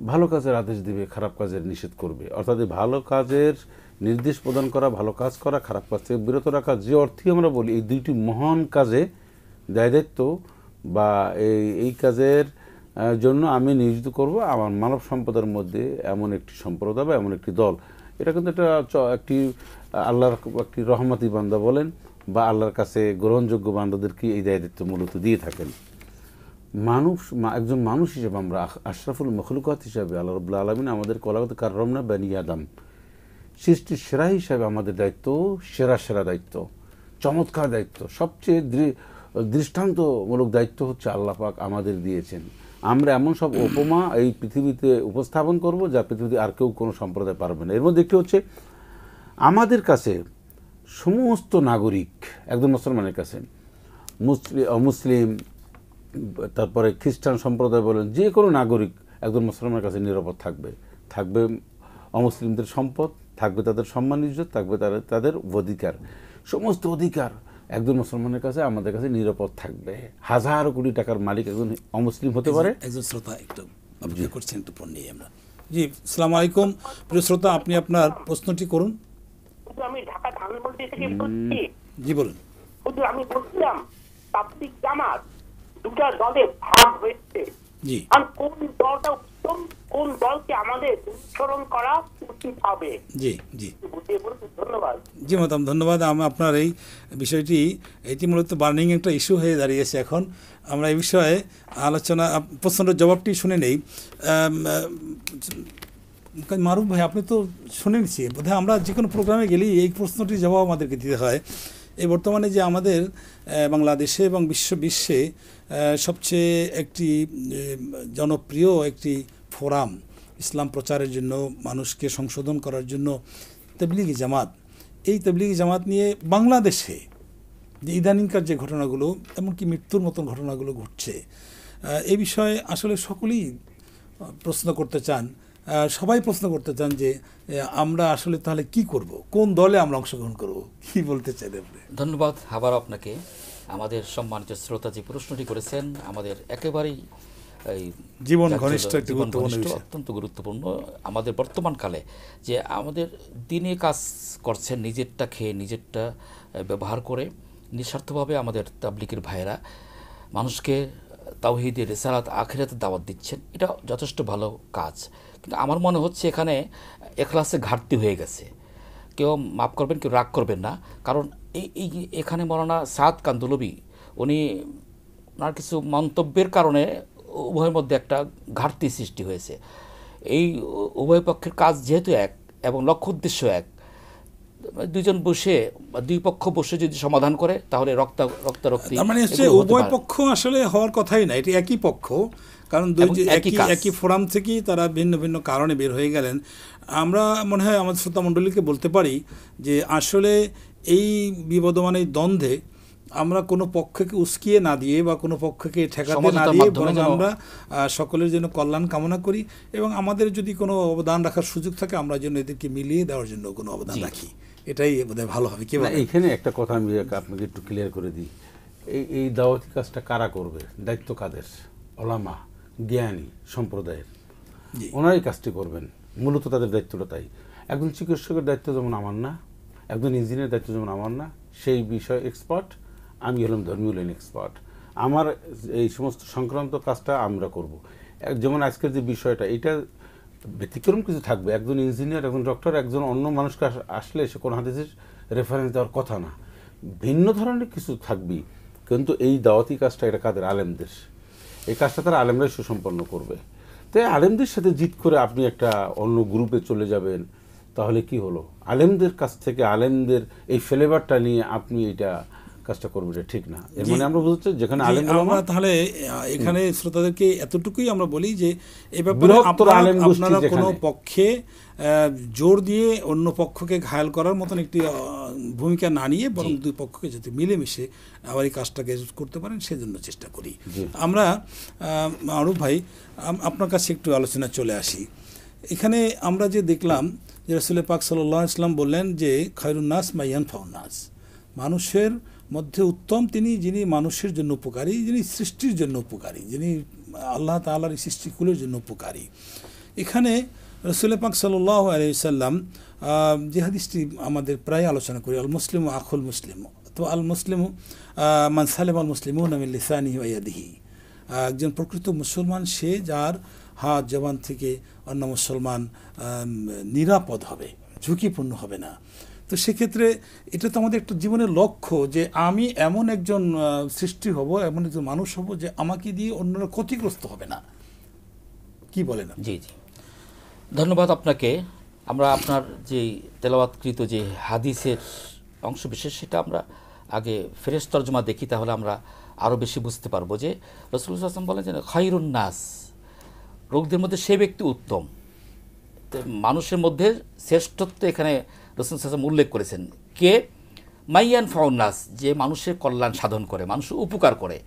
ভালো কাজের আদেশ দেবে, খারাপ কাজের নিষেধ করবে। অর্থাৎ ভালো কাজের নির্দেশ প্রদান করা, ভালো কাজ করা, খারাপ কাজ থেকে বিরত রাখা, যে অর্থে আমরা বলি এই দুইটি মহান কাজে দায়িত্ব বা এই কাজের জন্য আমি নিয়োজিত করব আমার মানব সম্পদের মধ্যে এমন একটি সম্প্রদায় বা এমন একটি দল। এটা কিন্তু একটি আল্লাহর একটি রহমতি বান্দা বলেন বা আল্লাহর কাছে গ্রহণযোগ্য বান্দাদেরকে এই দায়িত্ব মূলত দিয়ে থাকেন। মানুষ, একজন মানুষ হিসেবে আমরা আশরাফুল মখলুকাত হিসাবে আল্লাহ রাব্বুল আলামিন আমাদের কলাগত কাররামনা বানি আদম, সৃষ্টির সেরা হিসাবে আমাদের দায়িত্ব, সেরা দায়িত্ব, চমৎকার দায়িত্ব, সবচেয়ে দৃষ্টান্তমূলক দায়িত্ব হচ্ছে আল্লাহ পাক আমাদের দিয়েছেন। আমরা এমন সব উপমা এই পৃথিবীতে উপস্থাপন করব যা পৃথিবীতে আর কেউ কোনো সম্প্রদায় পারবে না। এর মধ্যে একটি হচ্ছে আমাদের কাছে সমস্ত নাগরিক, একজন মুসলমানের কাছে, মুসলিম, তারপরে খ্রিস্টান সম্প্রদায় বলেন, যে কোনো নাগরিক একজন মুসলমানের কাছে নিরাপদ থাকবে অমুসলিমদের সম্পদ, থাকবে তাদের সম্মান ইজ্জত, থাকবে তাদের অধিকার, সমস্ত অধিকার একজন মুসলমানের কাছে, আমাদের কাছে নিরাপদ থাকবে। হাজার কোটি টাকার মালিক একজন অমুসলিম হতে পারে। একজন শ্রোতা একটু অপেক্ষা করছেন, একটু পর নিয়ে আমরা। জি, আসসালামু আলাইকুম প্রিয় শ্রোতা, আপনি আপনার প্রশ্নটি করুন। আমি ঢাকা ধানমন্ডি থেকে বলছি। জি বলুন। আমি বলছিলাম তাবলীগ জামাত দুটা দলে ভাগ হয়েছে। জি। আর কোন দলটা উত্তম, কোন দলকে আমাদের অনুসরণ করা উচিত হবে? জি। দিয়ে বলছি। ধন্যবাদ। জি মাতাম, ধন্যবাদ। আপনার এই বিষয়টি, এটি মূলত বার্নিং একটা ইস্যু হয়ে দাঁড়িয়েছে এখন। আমরা এই বিষয়ে আলোচনা, প্রশ্নের জবাবটি শুনে নেই। মারুফ ভাই, আপনি তো শুনে নিচ্ছি, বোধহয় আমরা যে কোনো প্রোগ্রামে গেলেই এই প্রশ্নটির জবাব আমাদেরকে দিতে হয়। এই বর্তমানে যে আমাদের বাংলাদেশে এবং বিশ্বে সবচেয়ে একটি জনপ্রিয় একটি ফোরাম ইসলাম প্রচারের জন্য, মানুষকে সংশোধন করার জন্য, তাবলিগি জামাত। এই তাবলিগি জামাত নিয়ে বাংলাদেশে যে ইদানিংকার যে ঘটনাগুলো, এমনকি মৃত্যুর মতন ঘটনাগুলো ঘটছে, এই বিষয়ে আসলে সকলেই প্রশ্ন করতে চান, সবাই প্রশ্ন করতে চান যে আমরা আসলে তাহলে কি করব, কোন দলে আমরা অংশগ্রহণ করব, কি বলতে চান আপনি? ধন্যবাদ আবার আপনাকে। আমাদের সম্মানিত শ্রোতা যে প্রশ্নটি করেছেন, আমাদের একেবারেই জীবন ঘনিষ্ঠ একটি গুরুত্বপূর্ণ বিষয়, অত্যন্ত গুরুত্বপূর্ণ। আমাদের বর্তমানকালে যে আমাদের দিনে কাজ করছেন, নিজেরটা খেয়ে নিজেরটা ব্যবহার করে নিঃস্বার্থভাবে আমাদের তাবলিগের ভাইয়েরা মানুষকে তাওহীদের, রিসালাত, আখিরাতের দাওয়াত দিচ্ছেন, এটা যথেষ্ট ভালো কাজ। কিন্তু আমার মনে হচ্ছে এখানে এখলাসে ঘাটতি হয়ে গেছে। কেউ মাফ করবেন, কেউ রাগ করবেন না, কারণ এখানে মৌলানা সাদ কান্দুলবি উনি ওনার কিছু মন্তব্যের কারণে উভয়ের মধ্যে একটা ঘাটতি সৃষ্টি হয়েছে। এই উভয় পক্ষের কাজ যেহেতু এক এবং লক্ষ্য উদ্দেশ্য এক, দুইজন বসে বা দুই পক্ষ বসে যদি সমাধান করে তাহলে রক্তারক্তি, মানে হচ্ছে উভয় পক্ষ আসলে হওয়ার কথাই না, এটি একই পক্ষ, কারণ একই ফোরাম থেকেই তারা ভিন্ন ভিন্ন কারণে বের হয়ে গেলেন। আমরা মনে হয় আমাদের শ্রোতা মণ্ডলীকে বলতে পারি যে আসলে এই বিবদমান এই দ্বন্দ্বে আমরা কোনো পক্ষকে উস্কিয়ে না দিয়ে বা কোনো পক্ষকে ঠেকাতে না দিয়ে, বরং আমরা সকলের জন্য কল্যাণ কামনা করি এবং আমাদের যদি কোনো অবদান রাখার সুযোগ থাকে আমরা যেন এদেরকে মিলিয়ে দেওয়ার জন্য কোনো অবদান রাখি, এটাই বোধহয় ভালো হবে। কি এখানে একটা কথা আমি আপনাকে একটু ক্লিয়ার করে দিই, এই দাওয়াতি কাজটা কারা করবে, দায়িত্ব কাদের? ওলামা, জ্ঞানী সম্প্রদায়ের, ওনারাই কাজটি করবেন, মূলত তাদের দায়িত্বটা তাই। একজন চিকিৎসকের দায়িত্ব যেমন আমার না, একজন ইঞ্জিনিয়ারের দায়িত্ব যেমন আমার না, সেই বিষয় এক্সপার্ট আমি হলাম ধর্মীয় লাইন এক্সপার্ট, আমার এই সমস্ত সংক্রান্ত কাজটা আমরা করব। যেমন আজকের যে বিষয়টা, এটা ব্যতিক্রম কিছু থাকবে, একজন ইঞ্জিনিয়ার, একজন ডক্টর, একজন অন্য মানুষকে আসলে সে কোনো হাদিসের রেফারেন্স দেওয়ার কথা না, ভিন্ন ধরনের কিছু থাকবেই। কিন্তু এই দাওয়াতি কাজটা এটা কাদের? আলেমদের। এই কাজটা তারা আলেমরাই সুসম্পন্ন করবে। তাই আলেমদের সাথে জিত করে আপনি একটা অন্য গ্রুপে চলে যাবেন, তাহলে কি হলো? আলেমদের কাছ থেকে আলেমদের এই ফ্লেভারটা নিয়ে আপনি এটা কাজটা করবো, এটা ঠিক না। এর মানে আমরা বুঝতে যেখানে আমরা তাহলে এখানে শ্রোতাদেরকে এতটুকুই আমরা বলি যে এই ব্যাপারে আপনারা কোনো পক্ষে জোর দিয়ে অন্য পক্ষকে ঘায়াল করার মতন একটি ভূমিকা না নিয়ে, বরং দুই পক্ষকে যাতে মিলেমিশে আবার এই কাজটাকে করতে পারেন সেজন্য চেষ্টা করি আমরা। মারুফ ভাই, আপনার কাছে একটু আলোচনা চলে আসি। এখানে আমরা যে দেখলাম যে রাসূল পাক সাল্লাল্লাহু আলাইহি ওয়াসাল্লাম বললেন যে খায়রুন নাস মান ইয়ানফাউন নাস, মানুষের মধ্যে উত্তম তিনি যিনি মানুষের জন্য উপকারী, যিনি সৃষ্টির জন্য উপকারী, যিনি আল্লাহ তাআলার এই সৃষ্টিকুলের জন্য উপকারী। এখানে রাসূল পাক সাল্লাল্লাহু আলাইহি ওয়াসাল্লাম যে হাদিসটি আমাদের প্রায় আলোচনা করি, আল মুসলিমু আখুল মুসলিম, তো আল মুসলিমু মান সালামা আল মুসলিমুনা মিন লিসানিহি ওয়া ইয়াদিহি, একজন প্রকৃত মুসলমান সে যার হাত জবান থেকে অন্য মুসলমান নিরাপদ হবে, ঝুঁকিপূর্ণ হবে না। তো সেক্ষেত্রে এটা তো আমাদের একটা জীবনের লক্ষ্য যে আমি এমন একজন সৃষ্টি হব, এমন একজন মানুষ হব যে আমাকে দিয়ে অন্যরা ক্ষতিগ্রস্ত হবে না। কি বলেন? জি জি, ধন্যবাদ আপনাকে। আমরা আপনার যে তেলাওয়াতকৃত যে হাদিসের অংশ বিশেষ, সেটা আমরা আগে ফ্রেশ তর্জমা দেখি, তাহলে আমরা আরও বেশি বুঝতে পারবো যে রাসূলুল্লাহ সাল্লাল্লাহু আলাইহি ওয়াসাল্লাম বলেন যে খায়রুন নাস, লোকদের মধ্যে সে ব্যক্তি উত্তম। মানুষের মধ্যে শ্রেষ্ঠত্ব এখানে রাসূলুল্লাহ সাল্লাল্লাহু আলাইহি ওয়াসাল্লাম উল্লেখ করেছেন। কে? মাইয়ান ফাউন্নাস, যে মানুষের কল্যাণ সাধন করে, মানুষের উপকার করে।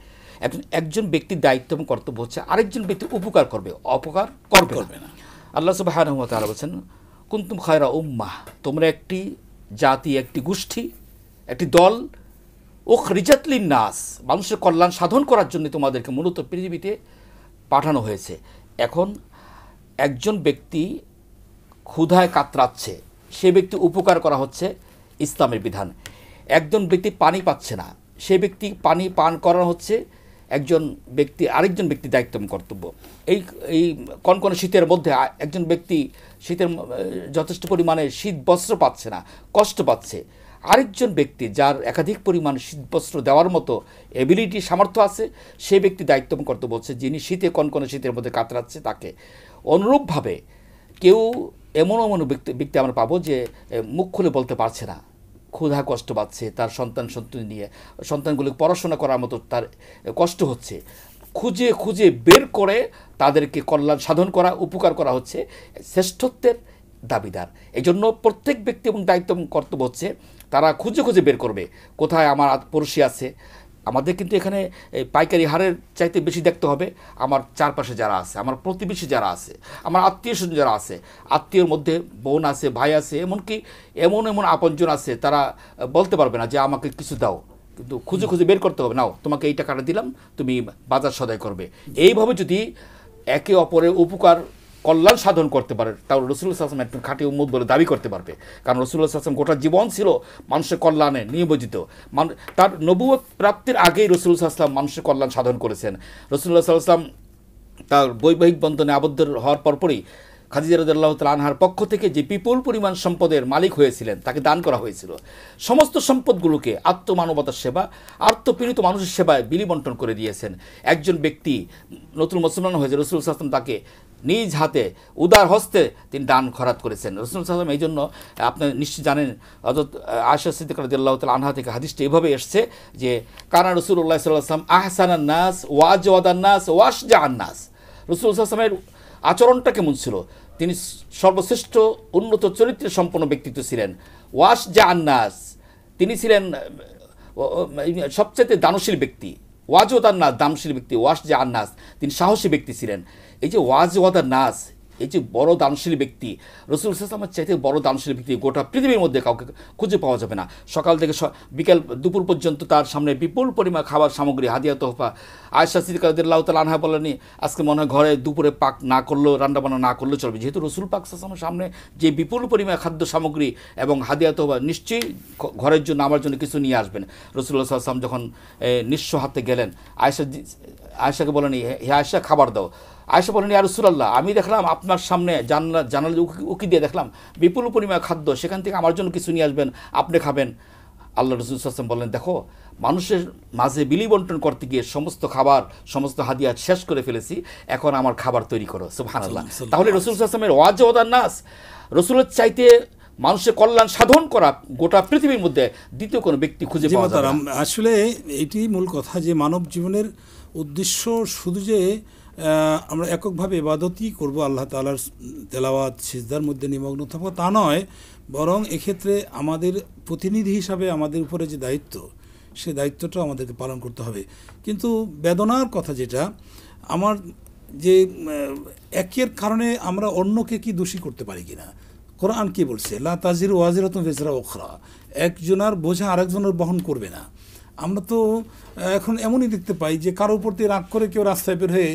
একজন ব্যক্তির দায়িত্ব এবং কর্তব্য হচ্ছে আরেকজন ব্যক্তি উপকার করবে, অপকার করবে না। আল্লাহ সুবহানাহু ওয়া তাআলা বলেছেন কুনতুম খায়রা উম্মাহ, তোমরা একটি জাতি, একটি গোষ্ঠী, একটি দল, উখরিজাত লিন-নাস, মানুষের কল্যাণ সাধন করার জন্য তোমাদেরকে মূলত পৃথিবীতে পাঠানো হয়েছে। এখন একজন ব্যক্তি ক্ষুধায় কাতরাচ্ছে, সে ব্যক্তি উপকার করা হচ্ছে ইসলামের বিধান। একজন ব্যক্তি পানি পাচ্ছে না, সে ব্যক্তি পানি পান করানো হচ্ছে একজন ব্যক্তি আরেকজন ব্যক্তি দায়িত্ব এবং কর্তব্য। এই এই কনকনে শীতের মধ্যে একজন ব্যক্তি শীতের যথেষ্ট পরিমাণে শীত বস্ত্র পাচ্ছে না, কষ্ট পাচ্ছে। আরেকজন ব্যক্তি যার একাধিক পরিমাণ শীতবস্ত্র দেওয়ার মতো এবিলিটি সামর্থ্য আছে, সেই ব্যক্তি দায়িত্ব এবং কর্তব্য হচ্ছে যিনি শীতে কনকনে শীতের মধ্যে কাতরাচ্ছে তাকে। অনুরূপভাবে কেউ এমন ব্যক্তি আমরা পাবো যে মুখ খুলে বলতে পারছে না, ক্ষুধা কষ্ট পাচ্ছে, তার সন্তান নিয়ে সন্তানগুলো পড়াশোনা করার মতো তার কষ্ট হচ্ছে, খুঁজে খুঁজে বের করে তাদেরকে কল্যাণ সাধন করা, উপকার করা হচ্ছে শ্রেষ্ঠত্বের দাবিদার। এই জন্য প্রত্যেক ব্যক্তি এবং দায়িত্ব এবং কর্তব্য হচ্ছে তারা খুঁজে খুঁজে বের করবে কোথায় আমার পড়শি আছে। আমাদের কিন্তু এখানে পাইকারি হারের চাইতে বেশি দেখতে হবে আমার চারপাশে যারা আছে, আমার প্রতিবেশী যারা আছে, আমার আত্মীয় স্বজন যারা আছে, আত্মীয়র মধ্যে বোন আছে, ভাই আছে, এমনকি এমন আপনজন আছে তারা বলতে পারবে না যে আমাকে কিছু দাও, কিন্তু খুঁজে খুঁজে বের করতে হবে, নাও তোমাকে এই টাকাটা দিলাম, তুমি বাজার সদাই করবে। এইভাবে যদি একে অপরের উপকার কল্যাণ সাধন করতে পারে তাহলে রাসূলুল্লাহ সাল্লাল্লাহু আলাইহি ওয়াসাল্লাম একজন খাঁটি উম্মত বলে দাবি করতে পারবে। কারণ রাসূলুল্লাহ সাল্লাল্লাহু আলাইহি ওয়াসাল্লাম গোটা জীবন ছিল মানুষের কল্যাণে নিয়োজিত। তার নবুয়ত প্রাপ্তির আগেই রাসূলুল্লাহ সাল্লাল্লাহু আলাইহি ওয়াসাল্লাম মানুষের কল্যাণ সাধন করেছেন। রাসূলুল্লাহ সাল্লাল্লাহু আলাইহি ওয়াসাল্লাম তার বৈবাহিক বন্ধনে আবদ্ধ হওয়ার পরপরই খাদিজা রাদিয়াল্লাহু তাআলা আনহার পক্ষ থেকে যে বিপুল পরিমাণ সম্পদের মালিক হয়েছিলেন তাকে দান করা হয়েছিল। সমস্ত সম্পদগুলোকে আত্মমানবতার সেবা, আত্মপীড়িত মানুষের সেবায় বিলিবন্টন করে দিয়েছেন। একজন ব্যক্তি নতুন মুসলমান হয়েছে, রাসূলুল্লাহ সাল্লাল্লাহু আলাইহি ওয়াসাল্লাম তাকে নিজ হাতে উদার হস্তে তিনি দান খরাত করেছেন। রাসূলুল্লাহ সাল্লাল্লাহু আলাইহি ওয়াসাল্লাম এই জন্য আপনি নিশ্চয় জানেন হযরত আয়েশা সিদ্দিকা রাদিয়াল্লাহু তাআলা আনহা থেকে হাদিসটা এভাবে এসেছে যে কানা রাসূলুল্লাহ সাল্লাল্লাহু আলাইহি ওয়াসাল্লাম আহসানান নাস ওয়া আজওয়াদান নাস ওয়া আশজাআন নাস। রাসূলুল্লাহ সাল্লাল্লাহু আলাইহি ওয়াসাল্লামের আচরণটা কেমন ছিল? তিনি সর্বশ্রেষ্ঠ উন্নত চরিত্রের সম্পন্ন ব্যক্তিত্ব ছিলেন। ওয়াশ জা আন্নাস, তিনি ছিলেন সবচেয়ে দানশীল ব্যক্তি। ওয়াজওয়াদান নাস, দানশীল ব্যক্তি। ওয়াশ জা আন্নাস, তিনি সাহসী ব্যক্তি ছিলেন। এই যে ওয়াজওয়াদান নাস, এই যে বড় দানশীল ব্যক্তি, রাসূলুল্লাহ সাল্লাল্লাহু আলাইহি ওয়াসাল্লামের চাইতে বড় দানশীল ব্যক্তি গোটা পৃথিবীর মধ্যে কাউকে খুঁজে পাওয়া যাবে না। সকাল থেকে বিকেল দুপুর পর্যন্ত তার সামনে বিপুল পরিমাণ খাবার সামগ্রী, হাদিয়া তোহফা। আয়েশা সিদ্দিকা রাদিয়াল্লাহু তাআলা আনহা বলেনি আজকে মনে হয় ঘরে দুপুরে পাক না করলেও, রান্নাবান্না না করলেও চলবে, যেহেতু রাসূল পাক সাল্লাল্লাহু আলাইহি ওয়াসাল্লামের সামনে যে বিপুল পরিমাণ খাদ্য সামগ্রী এবং হাদিয়া তোহফা, নিশ্চয়ই ঘরের জন্য আমার জন্য কিছু নিয়ে আসবেন। রাসূলুল্লাহ সাল্লাল্লাহু আলাইহি ওয়াসাল্লাম যখন নিঃস্ব হাতে গেলেন, আয়েশাকে বলেনি হে আয়েশা খাবার দাও। আয়েশা বলেন ইয়া রাসূলুল্লাহ, আমি দেখলাম আপনার সামনে জানালা উকি দিয়ে দেখলাম বিপুল পরিমাণ খাদ্য, সেখান থেকে আমার জন্য কিছু নিয়ে আসবেন, আপনি খাবেন। আল্লাহ রাসূল সাল্লাল্লাহু আলাইহি ওয়াসাল্লাম বললেন দেখো, মানুষের মাঝে বিলি বন্টন করতে গিয়ে সমস্ত খাবার, সমস্ত হাদিয়া শেষ করে ফেলেছি, এখন আমার খাবার তৈরি করো। সুবহানাল্লাহ। তাহলে রাসূল সাল্লাল্লাহু আলাইহি ওয়াসাল্লামের ওয়াজওয়াদান নাস, রাসূলের চাইতে মানুষের কল্যাণ সাধন করা গোটা পৃথিবীর মধ্যে দ্বিতীয় কোনো ব্যক্তি খুঁজে পাওয়া যাবে না। আসলে এটি মূল কথা যে মানব জীবনের উদ্দেশ্য শুধু যে আমরা এককভাবে ইবাদতই করব, আল্লাহ তাআলার তেলাওয়াত সিজদার মধ্যে নিমগ্ন থাকবো তা নয়, বরং এক্ষেত্রে আমাদের প্রতিনিধি হিসাবে আমাদের উপরে যে দায়িত্ব, সে দায়িত্বটা আমাদেরকে পালন করতে হবে। কিন্তু বেদনার কথা যেটা, আমার যে একের কারণে আমরা অন্যকে কি দোষী করতে পারি কিনা। কোরআন কি বলছে? লা তাজিরু ওয়াজিরাতুন বিজরা উখরা, একজনের বোঝা আরেকজনের বহন করবে না। আমরা তো এখন এমনই দেখতে পাই যে কারোর প্রতি রাগ করে কেউ রাস্তায় বের হয়ে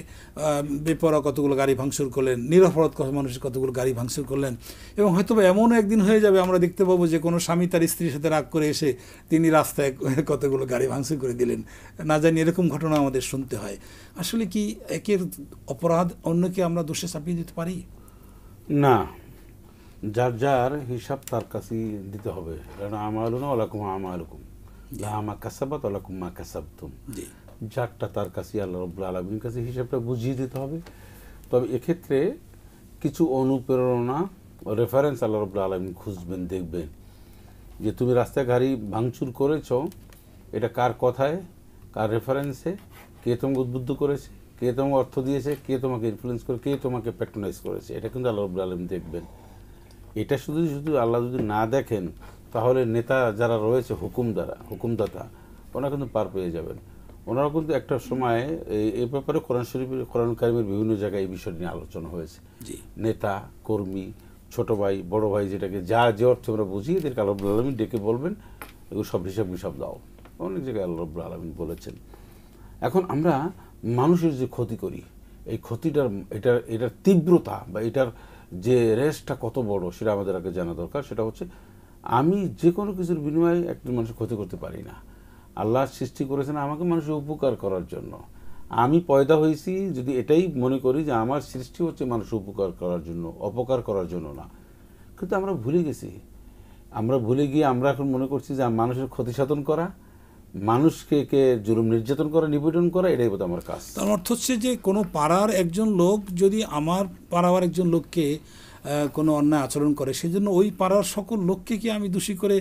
বেপরোয়া কতগুলো গাড়ি ভাঙচুর করলেন, নিরপরাধ মানুষের কতগুলো গাড়ি ভাঙচুর করলেন, এবং হয়তো এমনও একদিন হয়ে যাবে আমরা দেখতে পাবো যে কোনো স্বামী তার স্ত্রীর সাথে রাগ করে এসে তিনি রাস্তায় কতগুলো গাড়ি ভাঙচুর করে দিলেন। না জানি এরকম ঘটনা আমাদের শুনতে হয়। আসলে কি একের অপরাধ অন্যকে আমরা দোষে চাপিয়ে দিতে পারি? না, যার যার হিসাব তার কাছেই দিতে হবে। কারণ আমালুনা ওয়ালাকুম আমালুকুম লা মা কাসাবাত ওয়ালাকুম মা কাসাবতুম, যারটা তার কাছে আল্লাহ রাব্বুল আলামিনের কাছে হিসাবটা বুঝিয়ে দিতে হবে। তবে এক্ষেত্রে কিছু অনুপ্রেরণা, রেফারেন্স আল্লাহ রাব্বুল আলামিন খুঁজবেন, দেখবেন যে তুমি রাস্তায় গাড়ি ভাঙচুর করেছ, এটা কার কথায়, কার রেফারেন্সে, কে তোমাকে উদ্বুদ্ধ করেছে, কে তোমাকে অর্থ দিয়েছে, কে তোমাকে ইনফ্লুয়েন্স করে, কে তোমাকে প্যাট্রোনাইজ করেছে, এটা কিন্তু আল্লাহ রাব্বুল আলামিন দেখবেন। এটা শুধু আল্লাহ যদি না দেখেন তাহলে নেতা যারা রয়েছে, হুকুমদাতা, ওনারা কিন্তু পার পেয়ে যাবেন। ওনারা কিন্তু একটা সময় এই ব্যাপারে কোরআন কারিমের বিভিন্ন জায়গায় এই বিষয় নিয়ে আলোচনা হয়েছে। নেতা, কর্মী, ছোট ভাই, বড় ভাই, যেটাকে যে অর্থে আমরা বুঝি, এদেরকে আল্লাহ রাব্বুল আলামিন ডেকে বলবেন এগুলো সব হিসাব দাও। অনেক জায়গায় আল্লাহ রাব্বুল আলামিন বলেছেন। এখন আমরা মানুষের যে ক্ষতি করি, এই ক্ষতিটার এটার তীব্রতা বা এটার যে রেসটা কত বড় সেটা আমাদের আগে জানা দরকার। সেটা হচ্ছে আমি যে কোনো কিছুর বিনিময়ে একজন মানুষের ক্ষতি করতে পারি না। আল্লাহ সৃষ্টি করেছেন আমাকে মানুষের উপকার করার জন্য। আমি পয়দা হয়েছি যদি এটাই মনে করি যে আমার সৃষ্টি হচ্ছে মানুষের উপকার করার জন্য, অপকার করার জন্য না। কিন্তু আমরা ভুলে গেছি, আমরা ভুলে গিয়ে আমরা এখন মনে করছি যে মানুষের ক্ষতি সাধন করা, মানুষকে জুলুম নির্যাতন করা, নিপীড়ন করা, এটাই বোধ আমার কাজ। তার অর্থ হচ্ছে যে কোনো পাড়ার একজন লোক যদি আমার পাড়ার একজন লোককে কোনো অন্যায় আচরণ করে, সেজন্য ওই পাড়ার সকল লোককে কি আমি দোষী করে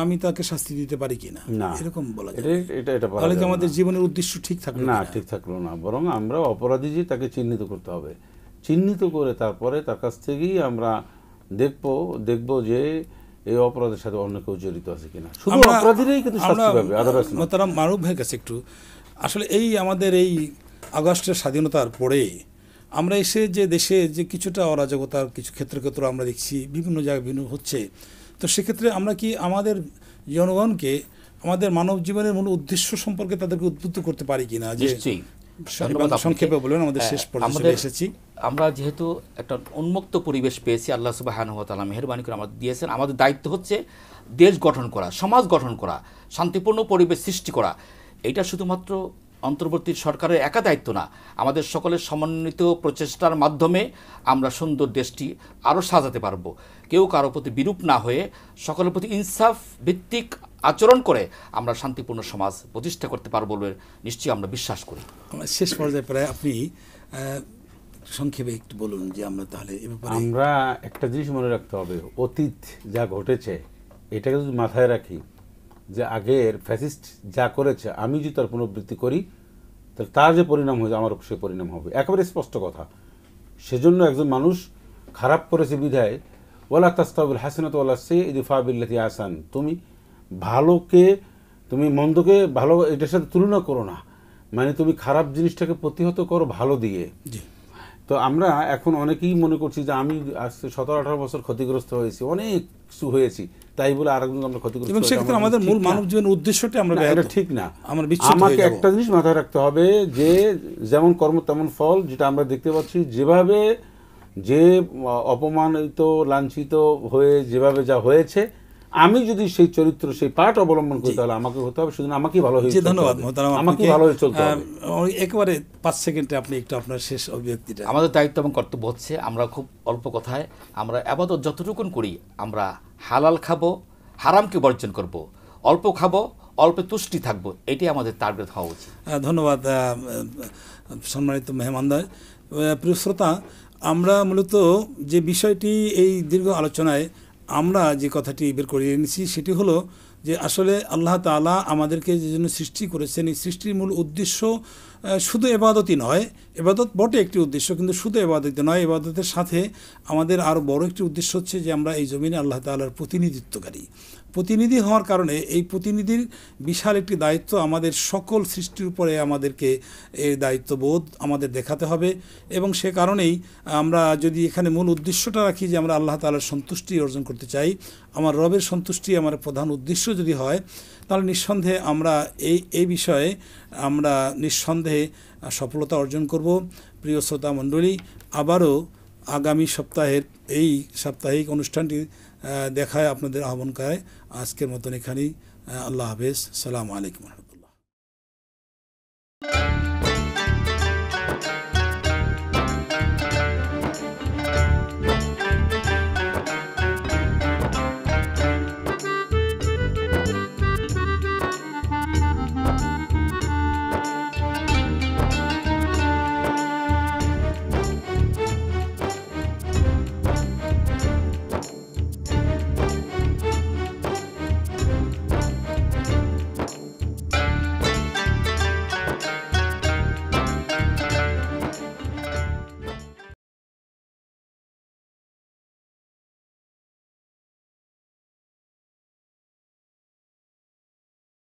আমি তাকে শাস্তি দিতে পারি কিনা, না, এরকম বলা যায়। এটা তাহলে কি আমাদের জীবনের উদ্দেশ্য ঠিক থাকলো না? কিনা? ঠিক থাকলো না, বরং আমরা অপরাধী যে তাকে চিহ্নিত করতে হবে, চিহ্নিত করে তারপরে তার কাছ থেকেই আমরা দেখব যে এই অপরাধের সাথে অন্য কেউ জড়িত আছে কিনা। শুধু অপরাধীরাই কিন্তু শাস্তি পাবে, আদারওয়াইজ না। তারা মারুফ ভাইয়ের কাছে একটু, আসলে এই আমাদের এই আগস্টের স্বাধীনতার পরে আমরা এসে যে দেশে যে কিছুটা অরাজকতার কিছু ক্ষেত্রে আমরা দেখছি বিভিন্ন জায়গায় বিভিন্ন হচ্ছে, তো সেক্ষেত্রে আমরা কি আমাদের জনগণকে আমাদের মানব জীবনের মূল উদ্দেশ্য সম্পর্কে তাদেরকে উদ্বুদ্ধ করতে পারি কিনা? যে সংক্ষেপে বলবেন, আমাদের শেষ পর্যায়ে এসেছি। আমরা যেহেতু একটা উন্মুক্ত পরিবেশ পেয়েছি, আল্লাহ সুবহানাহু ওয়া তাআলা মেহেরবানি করে আমাদের দিয়েছেন, আমাদের দায়িত্ব হচ্ছে দেশ গঠন করা, সমাজ গঠন করা, শান্তিপূর্ণ পরিবেশ সৃষ্টি করা। এটা শুধুমাত্র অন্তর্বর্তী সরকারের একা দায়িত্ব না, আমাদের সকলের সমন্বিত প্রচেষ্টার মাধ্যমে আমরা সুন্দর দেশটি আরও সাজাতে পারবো। কেউ কারো প্রতি বিরূপ না হয়ে সকলের প্রতি ইনসাফ ভিত্তিক আচরণ করে আমরা শান্তিপূর্ণ সমাজ প্রতিষ্ঠা করতে পারবো বলে নিশ্চয়ই আমরা বিশ্বাস করি। শেষ পর্যায়ে প্রায় আপনি সংক্ষেপে একটু বলুন যে আমরা তাহলে আমরা একটা জিনিস মনে রাখতে হবে, অতীত যা ঘটেছে এটাকে যদি মাথায় রাখি যে আগের ফ্যাসিস্ট যা করেছে আমি যদি তার পুনরাবৃত্তি করি তাহলে তার যে পরিণাম হয়েছে আমারও সে পরিণাম হবে, একেবারে স্পষ্ট কথা। সেজন্য একজন মানুষ খারাপ করেছে বিধায় ওয়ালা তাস্তাবিল হাসানাতু ওয়ালা সাইয়্যিদফা বিল্লাতি আহসান, তুমি মন্দকে ভালো এটার সাথে তুলনা করো না, মানে তুমি খারাপ জিনিসটাকে প্রতিহত করো ভালো দিয়ে। তো আমরা এখন অনেকেই মনে করছি যে আমি আজ 17-18 বছর ক্ষতিগ্রস্ত হয়েছি, অনেক কিছু হয়েছি, তাই বলে আরেকজন আমরা ক্ষতিগ্রস্ত, এবং সেক্ষেত্রে আমাদের মূল মানব জীবনের উদ্দেশ্যটা আমরা এটা ঠিক না। আমাকে একটা জিনিস মাথায় রাখতে হবে যে যেমন কর্ম তেমন ফল, যেটা আমরা দেখতে পাচ্ছি, যেভাবে যে অপমানিত লাঞ্ছিত হয়ে যেভাবে যা হয়েছে, আমি যদি সেই চরিত্র সেই পাঠ অবলম্বন করি তাহলে আমাকে হতে হবে, শুধু আমাকেই ভালো হয়ে ধন্যবাদ আমাকে ভালো হয়ে চলতে হবে। একেবারে 5 সেকেন্ডে আপনি একটু আপনার শেষ অভিব্যক্তিটা। আমাদের দায়িত্ব এবং কর্তব্য হচ্ছে আমরা খুব অল্প কথায় আমরা ইবাদত যতটুকুন করি আমরা হালাল খাবো, হারামকে বর্জন করব, অল্প খাবো, অল্প তুষ্টি থাকবো, এটাই আমাদের টার্গেট হওয়া উচিত। ধন্যবাদ সম্মানিত মেহমানদার। প্রিয় শ্রোতা, আমরা মূলত যে বিষয়টি এই দীর্ঘ আলোচনায় আমরা যে কথাটি বের করে এনেছি সেটি হলো যে আসলে আল্লাহ তাআলা আমাদেরকে যে জন্য সৃষ্টি করেছেন, এই সৃষ্টির মূল উদ্দেশ্য শুধু ইবাদতই নয়, ইবাদত বটে একটি উদ্দেশ্য, কিন্তু শুধু ইবাদতই নয়, ইবাদতের সাথে আমাদের আরও বড় একটি উদ্দেশ্য হচ্ছে যে আমরা এই জমিনে আল্লাহ তাআলার প্রতিনিধি হওয়ার কারণে এই প্রতিনিধির বিশাল একটি দায়িত্ব আমাদের সকল সৃষ্টির উপরে আমাদেরকে এই দায়িত্ববোধ আমাদের দেখাতে হবে। এবং সে কারণেই আমরা যদি এখানে মূল উদ্দেশ্যটা রাখি যে আমরা আল্লাহ তাআলার সন্তুষ্টি অর্জন করতে চাই, আমার রবের সন্তুষ্টি আমার প্রধান উদ্দেশ্য যদি হয়, তাহলে নিঃসন্দেহে আমরা এই বিষয়ে আমরা নিঃসন্দেহে সফলতা অর্জন করব। প্রিয় শ্রোতা মণ্ডলী, আবারও আগামী সপ্তাহের এই সাপ্তাহিক অনুষ্ঠানটি দেখায় আপনাদের আহ্বান করে আজকের মতন এখানেই। আল্লাহ হাফেজ, সালামু আলাইকুম।